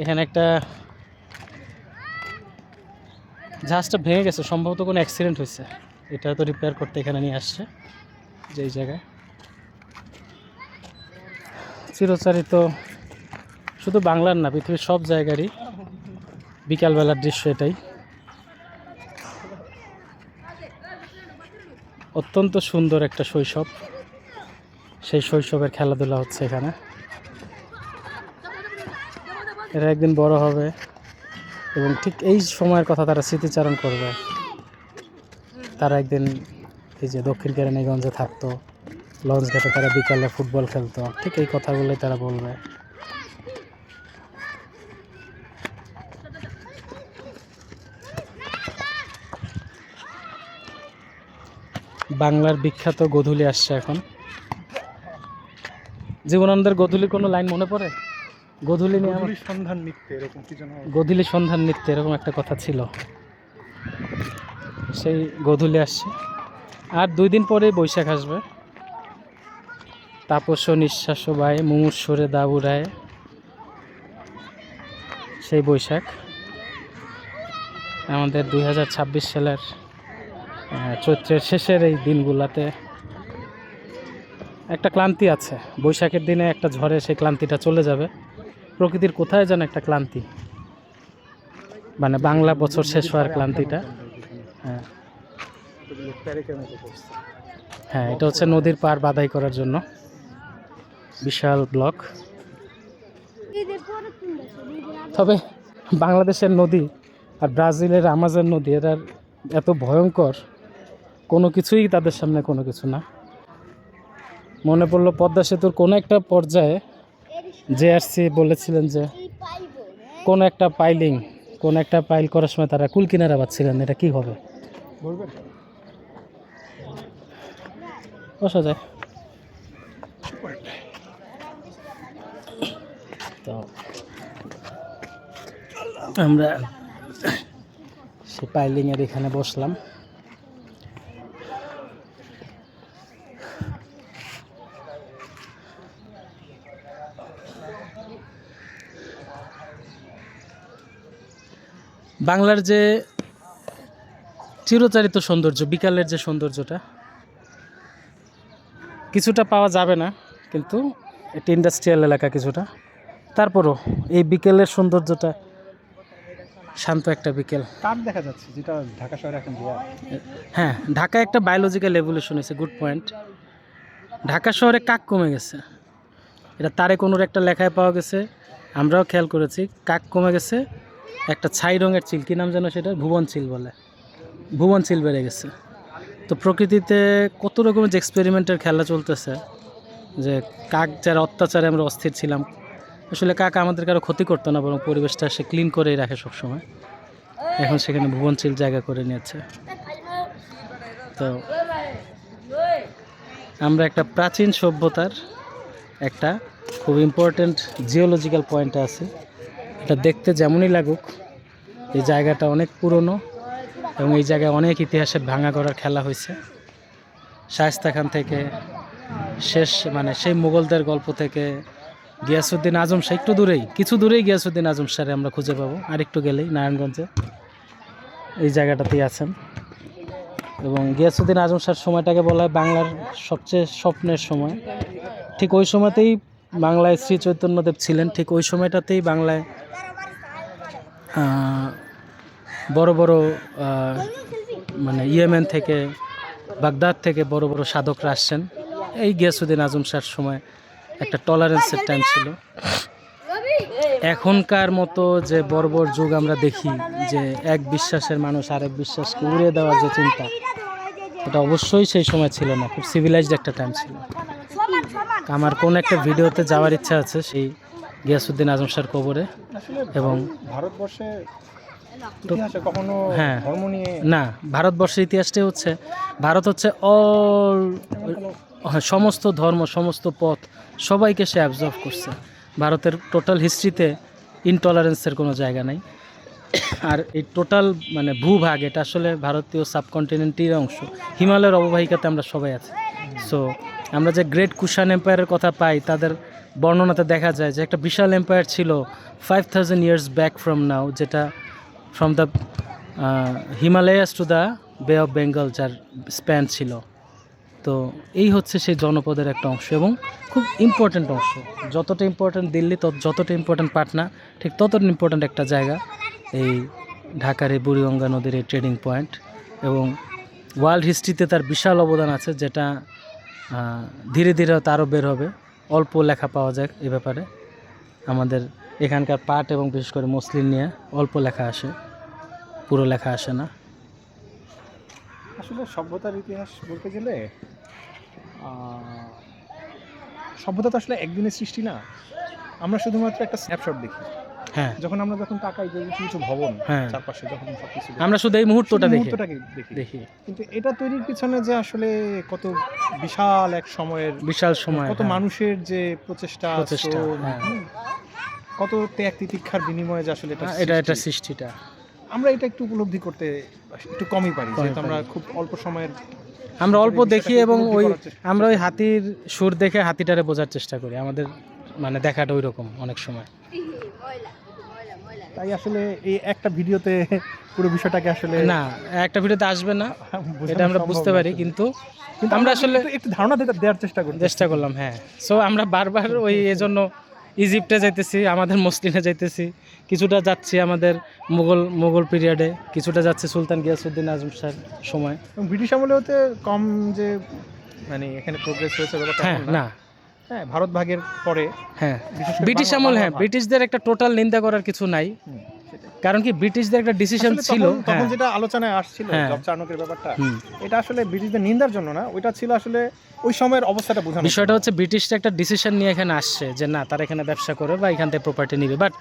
এখানে একটা জাহাজটা ভেঙে গেছে, সম্ভবত কোনো অ্যাক্সিডেন্ট হয়েছে, এটা তো রিপেয়ার করতে এখানে নিয়ে আসছে। যেই জায়গায় চিরচারিত, শুধু বাংলার না পৃথিবীর সব জায়গারই বিকালবেলার দৃশ্য এটাই। অত্যন্ত সুন্দর একটা শৈশব, সেই শৈশবের খেলাধুলা হচ্ছে এখানে। এরা একদিন বড় হবে এবং ঠিক এই সময়ের কথা তারা স্মৃতিচারণ করবে। তারা একদিন এই যে দক্ষিণ কেরানীগঞ্জে থাকতো, লঞ্চ ঘাটে তারা বিকালে ফুটবল খেলতো, ঠিক এই কথাগুলোই তারা বলবে। বাংলার বিখ্যাত গোধূলি আসছে এখন। জীবনানন্দের গোধূলি কোনো লাইন মনে পড়ে? গোধূলি নিয়ে আমার সন্ধান নৃত্য এরকম কি যেন গোধূলি সন্ধান নৃত্য এরকম একটা কথা ছিল। সেই গোধূলি আসছে, আর 2 দিন পরে বৈশাখ আসবে। তাপস নিঃশ্বাস বায় মুমূর্ষরে দাবুরায়, সেই বৈশাখ আমাদের 2026 সালের চৈত্রের শেষের এই দিনগুলোতে একটা ক্লান্তি আছে। বৈশাখের দিনে একটা ঝড়ে সেই ক্লান্তিটা চলে যাবে। প্রকৃতির কোথায় যেন একটা ক্লান্তি, মানে বাংলা বছর শেষ হওয়ার ক্লান্তিটা। হ্যাঁ প্যারেকের মতো করছে। হ্যাঁ, এটা হচ্ছে নদীর পার বাধাই করার জন্য বিশাল ব্লক। তবে বাংলাদেশের নদী আর ব্রাজিলের আমাজন নদী এরা এত ভয়ঙ্কর, কোনো কিছুই তাদের সামনে কোনো কিছু না। মনে পড়লো পদ্মা সেতুর কোনো একটা পর্যায়ে জেআরসি বলেছিলেন যে কোন একটা পাইল করার সময় তারা কুল কিনারা পাচ্ছিলেন, এটা কি হবে বলবেন? বসা যায়। তো আমরা সে পাইলিংয়ের এখানে বসলাম। বাংলার যে চিরচারিত সৌন্দর্য, বিকালের যে সৌন্দর্যটা কিছুটা পাওয়া যাবে না, কিন্তু এটি ইন্ডাস্ট্রিয়াল এলাকা কিছুটা। তারপরও এই বিকেলের সৌন্দর্যটা শান্ত একটা বিকেল। কাক দেখা যাচ্ছে, যেটা ঢাকা শহরে এখন দেওয়া। হ্যাঁ, ঢাকা একটা বায়োলজিক্যাল এভলিউশন হয়েছে, গুড পয়েন্ট। ঢাকা শহরে কাক কমে গেছে, এটা তারেক অনুর একটা লেখায় পাওয়া গেছে, আমরাও খেয়াল করেছি। কাক কমে গেছে, একটা ছাই রঙের চিল, কী নাম যেন সেটা, ভুবন চিল বলে, ভুবন চিল বেড়ে গেছে। তো প্রকৃতিতে কত রকমের যে এক্সপেরিমেন্টের খেলা চলতেছে, যে কাক যারা অত্যাচারে আমরা অস্থির ছিলাম, আসলে কাক আমাদের কারো ক্ষতি করতো না, বরং পরিবেশটা সে ক্লিন করেই রাখে সবসময়। এখন সেখানে ভুবন চিল জায়গা করে নিয়েছে। তো আমরা একটা প্রাচীন সভ্যতার একটা খুব ইম্পর্ট্যান্ট জিওলজিক্যাল পয়েন্টে আছে। এটা দেখতে যেমনই লাগুক, এই জায়গাটা অনেক পুরনো এবং এই জায়গায় অনেক ইতিহাসের ভাঙা করার খেলা হয়েছে। শায়েস্তা খান থেকে শেষ, মানে সেই মুঘলদের গল্প থেকে গিয়াসউদ্দিন আজম শাহ, একটু দূরেই, কিছু দূরেই গিয়াসউদ্দিন আজম শাহরে আমরা খুঁজে পাবো, আর একটু গেলেই নারায়ণগঞ্জে এই জায়গাটাতেই আছেন। এবং গিয়াসউদ্দিন আজম শাহর সময়টাকে বলা হয় বাংলার সবচেয়ে স্বপ্নের সময়। ঠিক ওই সময়তেই বাংলায় শ্রী চৈতন্যদেব ছিলেন, ঠিক ওই সময়টাতেই বাংলায় বড় বড় মানে ইয়েমেন থেকে, বাগদাদ থেকে বড় বড় সাধকরা আসছেন। এই গিয়াসউদ্দিন আজম শাহর সময় একটা টলারেন্সের টাইম ছিল। এখনকার মতো যে বড় বড় যুগ আমরা দেখি, যে এক বিশ্বাসের মানুষ আরেক বিশ্বাসকে উড়িয়ে দেওয়ার যে চিন্তা, এটা অবশ্যই সেই সময় ছিল না, খুব সিভিলাইজড একটা টাইম ছিল। আমার কোন একটা ভিডিওতে যাওয়ার ইচ্ছা আছে সেই গিয়াসউদ্দিন আজম শাহর কবরে। এবং ভারতবর্ষে ইতিহাসে কখনো হ্যাঁ, ধর্ম নিয়ে না, ভারতবর্ষের ইতিহাসটাই হচ্ছে, ভারত হচ্ছে সমস্ত ধর্ম, সমস্ত পথ, সবাইকে সে অ্যাবজর্ভ করছে। ভারতের টোটাল হিস্ট্রিতে ইনটলারেন্সের কোনো জায়গা নাই। আর এই টোটাল মানে ভূভাগ, এটা আসলে ভারতীয় সাবকন্টিনেন্টের অংশ, হিমালয়ের অববাহিকাতে আমরা সবাই আছি। সো আমরা যে গ্রেট কুষাণ এম্পায়ারের কথা পাই, তাদের বর্ণনাতে দেখা যায় যে একটা বিশাল এম্পায়ার ছিল 5000 ইয়ার্স ব্যাক ফ্রম নাও, যেটা from the Himalayas to the বে অফ বেঙ্গল যার স্প্যান ছিল। তো এই হচ্ছে সেই জনপদের একটা অংশ এবং খুব ইম্পর্ট্যান্ট অংশ। যতটা ইম্পর্ট্যান্ট দিল্লি, যতটা ইম্পর্ট্যান্ট পাটনা, ঠিক ততটা ইম্পর্ট্যান্ট একটা জায়গা এই ঢাকার এই বুড়িগঙ্গা নদীর এই ট্রেডিং পয়েন্ট। এবং ওয়ার্ল্ড হিস্ট্রিতে তার বিশাল অবদান আছে, যেটা ধীরে ধীরে হয়তো আরও বের হবে। অল্প লেখা পাওয়া যায় এ ব্যাপারে, আমাদের এখানকার পাট এবং বিশেষ করে মসলিন নিয়ে অল্প লেখা আসে, পুরো লেখা আসে না। আসলে সভ্যতার ইতিহাস বলতে গেলে সভ্যতা তো আসলে একদিনের সৃষ্টি না, আমরা শুধুমাত্র একটা স্ন্যাপশট দেখি। হ্যাঁ যখন তাকাই যে কিছু কিছু ভবন হ্যাঁ চারপাশে, যখন সবকিছু দেখি, আমরা শুধু এই মুহূর্তটা শুধু দেখি মুহূর্তটাকে দেখি। দেখি কিন্তু এটা তৈরির পিছনে যে আসলে কত বিশাল এক সময়ের, বিশাল সময়, কত হ্যাঁ। মানুষের যে প্রচেষ্টা, শ্রম, হ্যাঁ। কত ত্যাগ তিতিক্ষার বিনিময়ে যে আসলে এটা সৃষ্টিটা আমরা এটা একটু উপলব্ধি করতে একটু কমই পারি, কমই যেহেতু আমরা পারি। খুব অল্প সময়ের আমরা অল্প বিষয়টাকে দেখি এবং উপলব্ধি ওই করার চেষ্টা আমরা ওই হাতির সুর দেখে হাতিটারে বোঝার চেষ্টা করি, আমাদের মানে দেখাটা ওই রকম অনেক সময়। তাই আসলে এই একটা ভিডিওতে পুরো বিষয়টাকে আসলে না একটা ভিডিওতে আসবে না, বোঝানো এটা আমরা সম্ভব বুঝতে না পারি, আসলে। কিন্তু কিন্তু আমরা আসলে একটু ধারণা দেওয়ার চেষ্টা করি, চেষ্টা করলাম। হ্যাঁ, সো আমরা বারবার ওই এজন্য ইজিপ্টে যাইতেছি, আমাদের মসলিনে যাইতেছি, কিছুটা যাচ্ছি আমাদের মুঘল পিরিয়ডে, কিছুটা যাচ্ছি সুলতান গিয়াসউদ্দিন আজম শাহের সময়। এবং ব্রিটিশ আমলে হতে কম যে মানে এখানে প্রোগ্রেস হয়েছে ব্যাপারটা হ্যাঁ এমন না। না হ্যাঁ, ভারত ভাগের পরে হ্যাঁ বিশেষ করে ব্রিটিশ আমল, হ্যাঁ ব্রিটিশদের একটা টোটাল নিন্দা করার কিছু নাই, সেটাই। কারণ কি ব্রিটিশদের একটা ডিসিশন আসলে ছিল। তখন হ্যাঁ যেটা আলোচনায় আসছিল হ্যাঁ। জব চার্নকের ব্যাপারটা, হুম। এটা আসলে ব্রিটিশদের নিন্দার জন্য না, ওইটা ছিল আসলে ওই সময়ের অবস্থাটা বোঝানো। বিষয়টা হচ্ছে ব্রিটিশরা একটা ডিসিশন নিয়ে এখানে আসছে যে না তারা এখানে ব্যবসা করবে বা এখান থেকে প্রপার্টি নিবে, বাট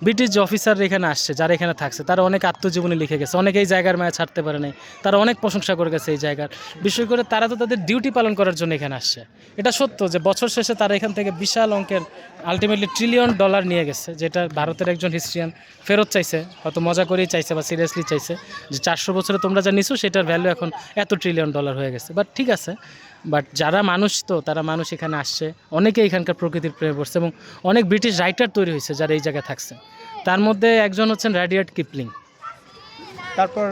ব্রিটিশ যে অফিসাররা এখানে আসছে, যারা এখানে থাকছে, তারা অনেক আত্মজীবনী লিখে গেছে, অনেক এই জায়গার মায়া ছাড়তে পারে নাই, তারা অনেক প্রশংসা করে গেছে এই জায়গার। বিশেষ করে তারা তো তাদের ডিউটি পালন করার জন্য এখানে আসছে। এটা সত্য যে বছর শেষে তারা এখান থেকে বিশাল অঙ্কের আলটিমেটলি $1 ট্রিলিয়ন নিয়ে গেছে, যেটা ভারতের একজন হিস্ট্রিয়ান ফেরত চাইছে, হয়তো মজা করেই চাইছে বা সিরিয়াসলি চাইছে যে 400 বছরে তোমরা যা নিছো সেটার ভ্যালু এখন এত $1 ট্রিলিয়ন হয়ে গেছে। বাট ঠিক আছে, বাট যারা মানুষ, তো তারা মানুষ এখানে আসছে, অনেকে এখানকার প্রকৃতির প্রেমে পড়ছে এবং অনেক ব্রিটিশ রাইটার তৈরি হয়েছে যারা এই জায়গায় থাকছে। তার মধ্যে একজন হচ্ছেন রাডিয়ার্ড কিপলিং। তারপর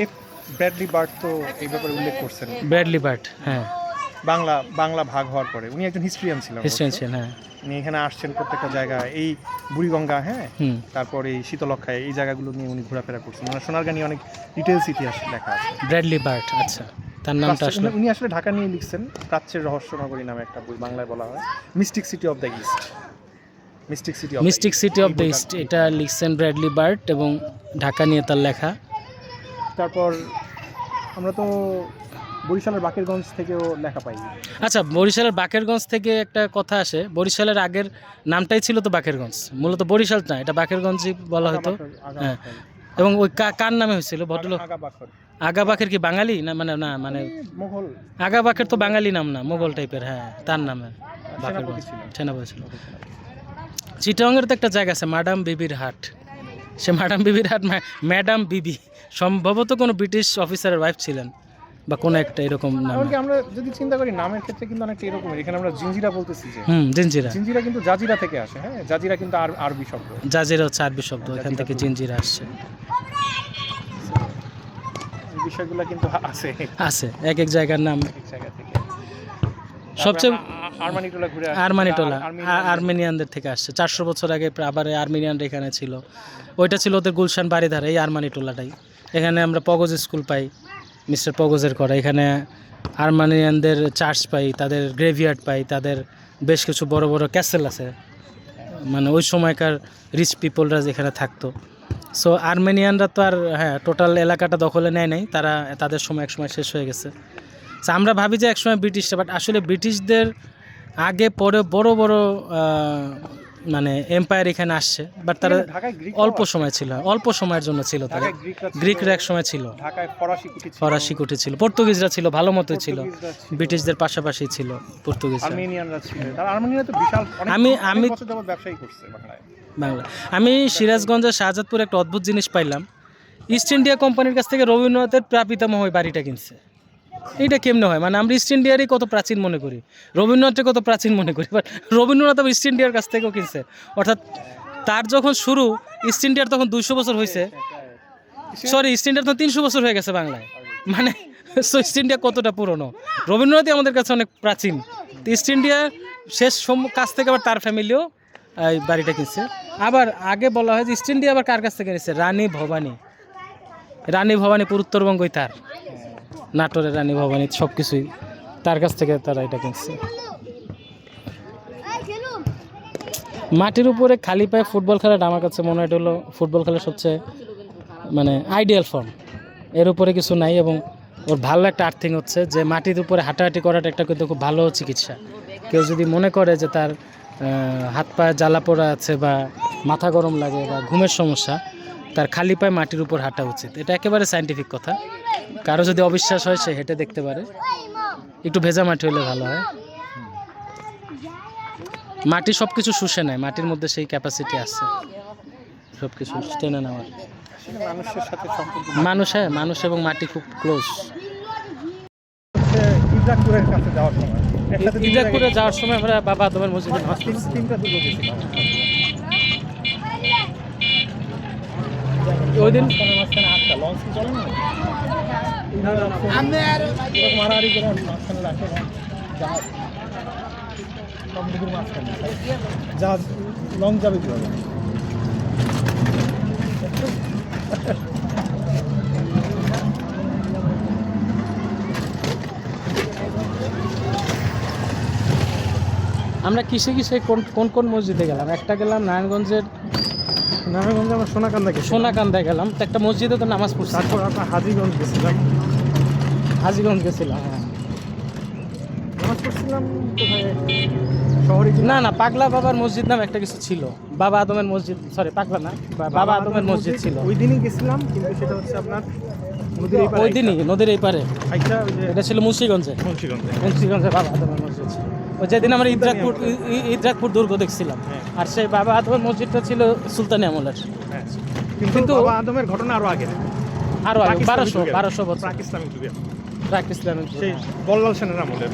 এফ ব্র্যাডলি বার্ড তো এই ব্যাপারে উল্লেখ করছেন, ব্র্যাডলি বার্ড, হ্যাঁ বাংলা ভাগ হওয়ার পরে উনি একজন হিস্ট্রিয়ান ছিলেন। হিস্ট্রিয়ান, হ্যাঁ উনি এখানে আসছেন প্রত্যেকটা জায়গায়, এই বুড়িগঙ্গা, হ্যাঁ হুম তারপর এই শীতলক্ষায়, এই জায়গাগুলো নিয়ে উনি ঘোরাফেরা করছেন। ওনার সোনারগাঁ নিয়ে অনেক ডিটেলস ইতিহাস লেখা আছে। ব্র্যাডলি বার্ড, আচ্ছা তার নামটা আসলে উনি আসলে ঢাকা নিয়ে লিখছেন, প্রাচ্যের রহস্যনগরী নামে একটা বই, বাংলায় বলা হয় mystic city of the east. Mystic city of the east, এটা লিখছেন ব্র্যাডলি বার্ড এবং ঢাকা নিয়ে তার লেখা। তারপর আমরা তো বরিশালের বাকেরগঞ্জ থেকেও লেখা পাই। আচ্ছা, বরিশালের বাকেরগঞ্জ থেকে একটা কথা আসে, বরিশালের আগের নামটাই ছিল তো বাকেরগঞ্জ, মূলত বরিশাল না, এটা বাকেরগঞ্জই বলা হতো। হ্যাঁ, এবং ওই কার নামে হয়েছিল ভদ্রলোক? আগা বাকের কি বাঙালি না? মানে মোগল আগা বাকের তো বাঙালি নাম না, মোগল টাইপের, হ্যাঁ তার নামে বাকেরগঞ্জ সেনাপতি ছিল। চিটাগংয়ের তো একটা জায়গা আছে ম্যাডাম বিবির হাট, সে ম্যাডাম বিবির হাট ম্যাডাম বিবি সম্ভবত কোনো ব্রিটিশ অফিসারের ওয়াইফ ছিলেন বা কোনো একটা এরকম নাম। এমনকি আমরা যদি চিন্তা করি নামের ক্ষেত্রে কিন্তু অনেকটা এরকম, এখানে আমরা জিঞ্জিরা বলতেছি যে জিঞ্জিরা কিন্তু জাজিরা থেকে আসে। হ্যাঁ, জাজিরা কিন্তু আরবি শব্দ, জাজিরা হচ্ছে আরবি শব্দ, এখান থেকে জিঞ্জিরা আসছে। এই বিষয়গুলো কিন্তু আছে এক এক জায়গার নাম, এক জায়গা থেকে। সবচেয়ে আরমানিটোলা ঘুরে আরমানিটোলা আর্মেনিয়ানদের থেকে আসছে, 400 বছর আগে আবার আর্মেনিয়ানরা এখানে ছিল। ওইটা ছিল ওদের গুলশান বাড়িধারা, এই আরমানিটোলাটাই। এখানে আমরা পগজ স্কুল পাই, মিস্টার পগজের করা। এখানে আর্মেনিয়ানদের চার্চ পাই, তাদের গ্রেভিয়ার্ড পাই, তাদের বেশ কিছু বড় বড় ক্যাসেল আছে, মানে ওই সময়কার রিচ পিপলরা যেখানে থাকতো। সো আর্মেনিয়ানরা তো আর টোটাল এলাকাটা দখলে নেয় নাই, তারা তাদের সময় এক সময় শেষ হয়ে গেছে। সো আমরা ভাবি যে একসময় ব্রিটিশরা, বাট আসলে ব্রিটিশদের আগে পরে বড় বড় মানে এম্পায়ার এখানে আসছে, বাট তারা অল্প সময় ছিল, অল্প সময়ের জন্য ছিল। তারা গ্রিকরা এক সময় ছিল, ঢাকায় ফরাসি কুটি ছিল, পর্তুগিজরা ছিল, ভালো মতোই ছিল, ব্রিটিশদের পাশাপাশি ছিল পর্তুগিজরা। আর্মেনিয়ানরা ছিল, তারা আর্মেনিয়া তো বিশাল আমি বছর যাবত ব্যবসায়ী করছে বাংলা। আমি সিরাজগঞ্জের শাহজাদপুর একটা অদ্ভুত জিনিস পাইলাম, ইস্ট ইন্ডিয়া কোম্পানির কাছ থেকে রবীন্দ্রনাথের প্রাপিতামহ ওই বাড়িটা কিনছে। এইটা কেমনে হয়? মানে আমরা ইস্ট ইন্ডিয়ারই কত প্রাচীন মনে করি, রবীন্দ্রনাথকে কত প্রাচীন মনে করি, বাট রবীন্দ্রনাথ আবার ইস্ট ইন্ডিয়ার কাছ থেকেও কিনছে। অর্থাৎ তার যখন শুরু ইস্ট ইন্ডিয়ার তখন 200 বছর হয়েছে, সরি ইস্ট ইন্ডিয়ার তখন 300 বছর হয়ে গেছে বাংলায়। মানে ইস্ট ইন্ডিয়া কতটা পুরনো, রবীন্দ্রনাথই আমাদের কাছে অনেক প্রাচীন। ইস্ট ইন্ডিয়ার শেষ কাছ থেকে আবার তার ফ্যামিলিও এই বাড়িটা কিনছে। আবার আগে বলা হয় যে ইস্ট ইন্ডিয়া আবার কার কাছ থেকে কিনেছে? রানী ভবানীপুর উত্তরবঙ্গই তার, নাটোরের রানী ভবানী, সব কিছুই তার কাছ থেকে তারা এটা কিনছে। মাটির উপরে খালি পায়ে ফুটবল খেলাটা আমার কাছে মনে হয় হলো ফুটবল খেলার সবচেয়ে মানে আইডিয়াল ফর্ম। এর উপরে কিছু নাই এবং ওর ভালো একটা আর্থিং হচ্ছে যে মাটির উপরে হাঁটাহাঁটি করাটা একটা কিন্তু খুব ভালো চিকিৎসা। কেউ যদি মনে করে যে তার হাত পায়ে জ্বালা পোড়া আছে বা মাথা গরম লাগে বা ঘুমের সমস্যা, তার খালি পায়ে মাটির উপর হাঁটা উচিত। এটা একেবারে সায়েন্টিফিক কথা। কারো যদি অবিশ্বাস হয় সে হেঁটে দেখতে পারে, একটু ভেজা মাটি হলে ভালো হয়। মাটি সব কিছু শুষে নেয়, মাটির মধ্যে সেই ক্যাপাসিটি আছে সব কিছু টেনে নেওয়ার। মানুষের সাথে সম্পর্ক মানুষ এবং মাটি খুব ক্লোজ। হচ্ছে ইজাকপুরের কাছে যাওয়ার সময় একসাথে ইজাকপুরে যাওয়ার সময় আমরা বাবা আদমের মসজিদে নামাজ পড়ছি। তিনটা দুটো গেছিলাম ওই দিন মাঝখানে আটটা লঞ্চ কি চলে না এরকম মারামারি করে মাঝখানে রাখে জাহাজ সমুদ্রের মাঝখানে জাহাজ লঞ্চ যাবে কীভাবে? আমরা কিসে কিসে কোন কোন মসজিদে গেলাম? একটা গেলাম নারায়ণগঞ্জের নারায়ণগঞ্জে আমরা সোনাকান্দা গেছি, সোনাকান্দায় গেলাম, তো একটা মসজিদে তো নামাজ পড়ছি। তারপর আমরা হাজিগঞ্জ গেছিলাম, হাজীগঞ্জ গেছিলাম। হ্যাঁ, নামাজ পড়ছিলাম কোথায় শহরে না না, পাগলা বাবার মসজিদ নাম একটা কিছু ছিল, বাবা আদমের মসজিদ, সরি পাগলা না, বাবা আদমের মসজিদ ছিল। ওই দিনই গেছিলাম, কিন্তু সেটা হচ্ছে আপনার নদীর এই পারে। ওই দিনই নদীর এই পারে। আচ্ছা, ওই যে এটা ছিল মুন্সিগঞ্জে, মুন্সিগঞ্জে। মুন্সিগঞ্জে বাবা আদমের মসজিদ ছিল। ওই যেদিন আমরা ইদ্রাকপুর দুর্গ দেখছিলাম, হ্যাঁ। আর সেই বাবা আদমের মসজিদটা ছিল সুলতানি আমলের। হ্যাঁ, কিন্তু বাবা আদমের ঘটনা আরো আগে, আরো আগে পাকিস্তানি যুগের। 1200 বছর প্রাক ইসলামিক যুগে, প্রাক ইসলামিক যুগ। সেই বল্লাল সেনের আমলের।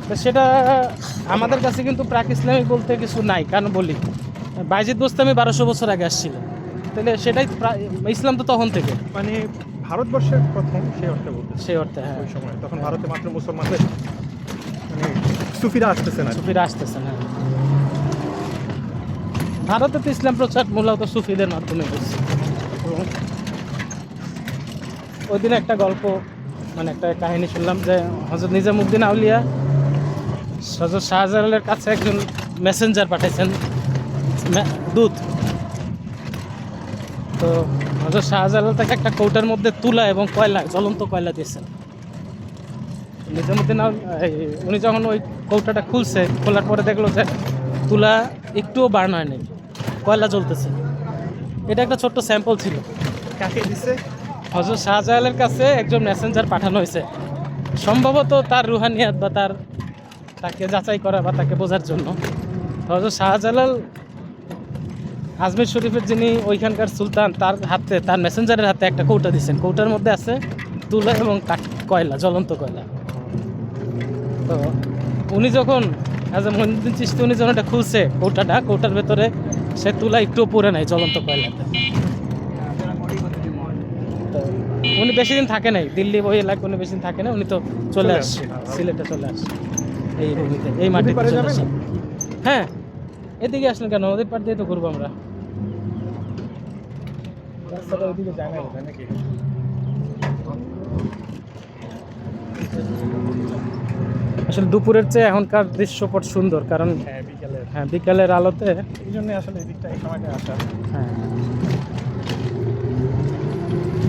তো সেটা আমাদের কাছে কিন্তু প্রাক ইসলামিক বলতে কিছু নাই, কারণ বলি বাইজিদ বোস্তামি 1200 বছর আগে আসছিল, তাহলে সেটাই ইসলাম তো তখন থেকে, মানে ভারতবর্ষের প্রথম, সেই অর্থে বলতে সেই অর্থে। হ্যাঁ, ওই সময় তখন ভারতে মাত্র মুসলমানদের মানে সুফিরা আসতেছে না। সুফিরা আসতেছে না। ভারতে তো ইসলাম প্রচার মূলত সুফিদের মাধ্যমে হচ্ছে। ওই দিন একটা গল্প, মানে একটা কাহিনী শুনলাম যে হযরত নিজামুদ্দিন আউলিয়া হযরত শাহজালালের কাছে একজন মেসেঞ্জার পাঠাইছেন, দূত। তো হযরত শাহজালাল তাকে একটা কৌটার মধ্যে তুলা এবং কয়লা, জ্বলন্ত কয়লা দিয়েছেন। নিজামুদ্দিন উনি যখন ওই কৌটাটা খুলছে, খোলার পরে দেখলো যে তুলা একটুও বার্ন হয়নি, কয়লা জ্বলতেছে। এটা একটা ছোট্ট স্যাম্পল ছিল। কাকে দিছে? হযরত শাহজালালের কাছে একজন মেসেঞ্জার পাঠানো হয়েছে, সম্ভবত তার রুহানিয়াত বা তাকে যাচাই করা বা তাকে বোঝার জন্য। হযরত শাহজালাল আজমির শরীফের যিনি ওইখানকার সুলতান, তার হাতে, তার মেসেঞ্জারের হাতে একটা কৌটা দিয়েছেন। কৌটার মধ্যে আছে তুলা এবং কয়লা, জ্বলন্ত কয়লা। তো উনি যখন মহিউদ্দিন চিশতি উনি যখন এটা খুলছে কৌটার ভেতরে সে তুলা একটুও পুড়ে নাই জ্বলন্ত কয়লাতে। তো উনি বেশি দিন থাকে নাই দিল্লি, ওই এলাকায় উনি বেশি দিন থাকে না, উনি তো চলে আসছে সিলেটে, চলে আসছে এই ভূমিতে, এই মাটিতে পারে চলে যাবেন? আসছে। হ্যাঁ, এদিকে আসলেন কেন? নদীর পাড় দিয়ে তো ঘুরবো আমরা। রাস্তাটা ওইদিকে যায় না বোধহয়, নাকি? আসলে দুপুরের চেয়ে এখনকার দৃশ্যপট সুন্দর, কারণ হ্যাঁ, বিকেলের। হ্যাঁ বিকালের আলোতে। এই জন্যই আসলে এই দিকটা এই সময়টা আসা। হ্যাঁ,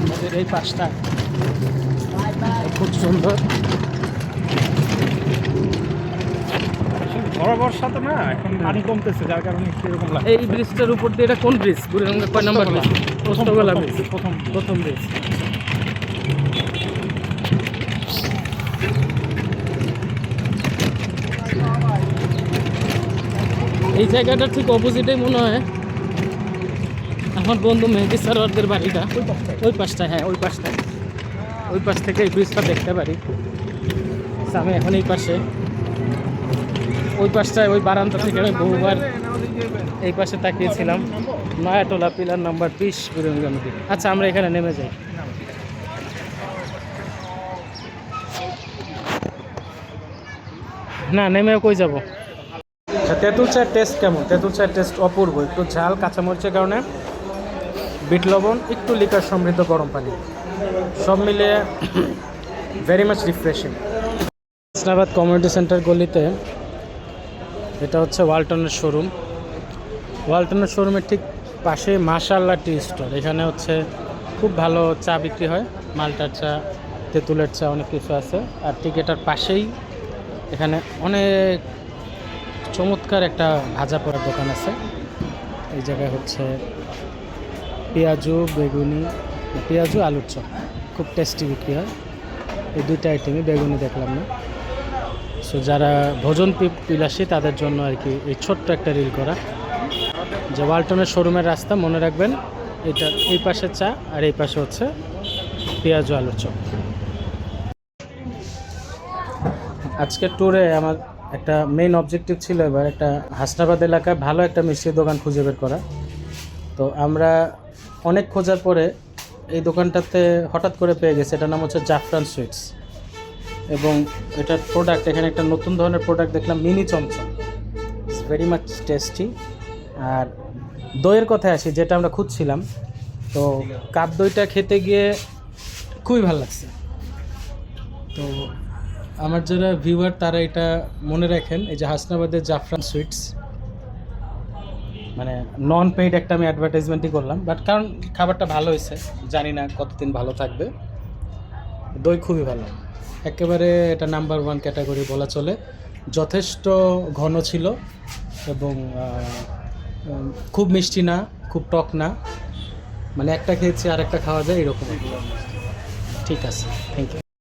নদীর এই পাশটা খুব সুন্দর। বড় বর্ষা তো না, এখন পানি কমতেছে, যার কারণে একটু এরকম লাগে। এই ব্রিজটার উপর দিয়ে, এটা কোন ব্রিজ? বুড়িগঙ্গা কয় নম্বর ব্রিজ? পোস্তগোলা ব্রিজ, প্রথম ব্রিজ। এই জায়গাটা ঠিক অপোজিটেই মনে হয় আমার বন্ধু মেহেদি সারোয়ারদের বাড়িটা, ওই পাশটা। হ্যাঁ, ওই পাশটায়, ওই পাশ থেকে এই ব্রিজটা দেখতে পারি। আচ্ছা, আমি এখন এই পাশে, ওই পাশটায়, ওই বারান্দা থেকে আমি বহুবার এই পাশে তাকিয়েছিলাম। নয়াটোলা, পিলার নাম্বার 20, বুড়িগঙ্গা নদী। আচ্ছা, আমরা এখানে নেমে যাই। না, নেমেও কই যাব? তেঁতুল চায়ের টেস্ট কেমন? তেঁতুল চায়ের টেস্ট অপূর্ব। একটু ঝাল, কাঁচামরিচের কারণে, বিট লবণ, একটু লিকার সমৃদ্ধ গরম পানি, সব মিলিয়ে very much refreshing. Hasnabad community centre গলিতে এটা হচ্ছে ওয়ালটনের শোরুম। ওয়ালটনের শোরুমের ঠিক পাশে মাশাআল্লাহ টি স্টোর। এখানে হচ্ছে খুব ভালো চা বিক্রি হয়। মালটার চা, তেঁতুলের চা, অনেক কিছু আছে। আর ঠিক এটার পাশেই এখানে অনেক চমৎকার একটা ভাজা পোড়ার দোকান আছে। এই জায়গায় হচ্ছে পেঁয়াজু, বেগুনি, পেঁয়াজু আলুর চপ খুব টেস্টি বিক্রি হয়। এই দুইটা আইটেমই, বেগুনি দেখলাম না। সো যারা ভোজন বিলাসী তাদের জন্য আর কি এই ছোট্ট একটা রিল করা, যে ওয়ালটনের শোরুমের রাস্তা মনে রাখবেন, এটা এই পাশে চা আর এই পাশে হচ্ছে পেঁয়াজু আলুর চপ। আজকের ট্যুরে আমার একটা মেইন অবজেক্টিভ ছিল এবার একটা হাসনাবাদ এলাকায় ভালো একটা মিষ্টির দোকান খুঁজে বের করা। তো আমরা অনেক খোঁজার পরে এই দোকানটাতে হঠাৎ করে পেয়ে গেছে। এটার নাম হচ্ছে জাফরান সুইটস, এবং এটার প্রোডাক্ট, এখানে একটা নতুন ধরনের প্রোডাক্ট দেখলাম, mini chamcham. It's very much tasty. আর দইয়ের কথায় আসি, যেটা আমরা খুঁজছিলাম, তো কাপ দইটা খেতে গিয়ে খুবই ভালো লাগছে। তো আমার যারা ভিউয়ার তারা এটা মনে রাখেন, এই যে হাসনাবাদের জাফরান সুইটস, মানে নন পেইড একটা আমি অ্যাডভার্টাইজমেন্টই করলাম, বাট কারণ খাবারটা ভালো হয়েছে, জানি না কতদিন ভালো থাকবে। দই খুবই ভালো, একেবারে এটা নাম্বার 1 ক্যাটাগরি বলা চলে। যথেষ্ট ঘন ছিল এবং খুব মিষ্টি না, খুব টক না, মানে একটা খেয়েছি আর একটা খাওয়া যায় এরকম। ঠিক আছে, থ্যাংক ইউ।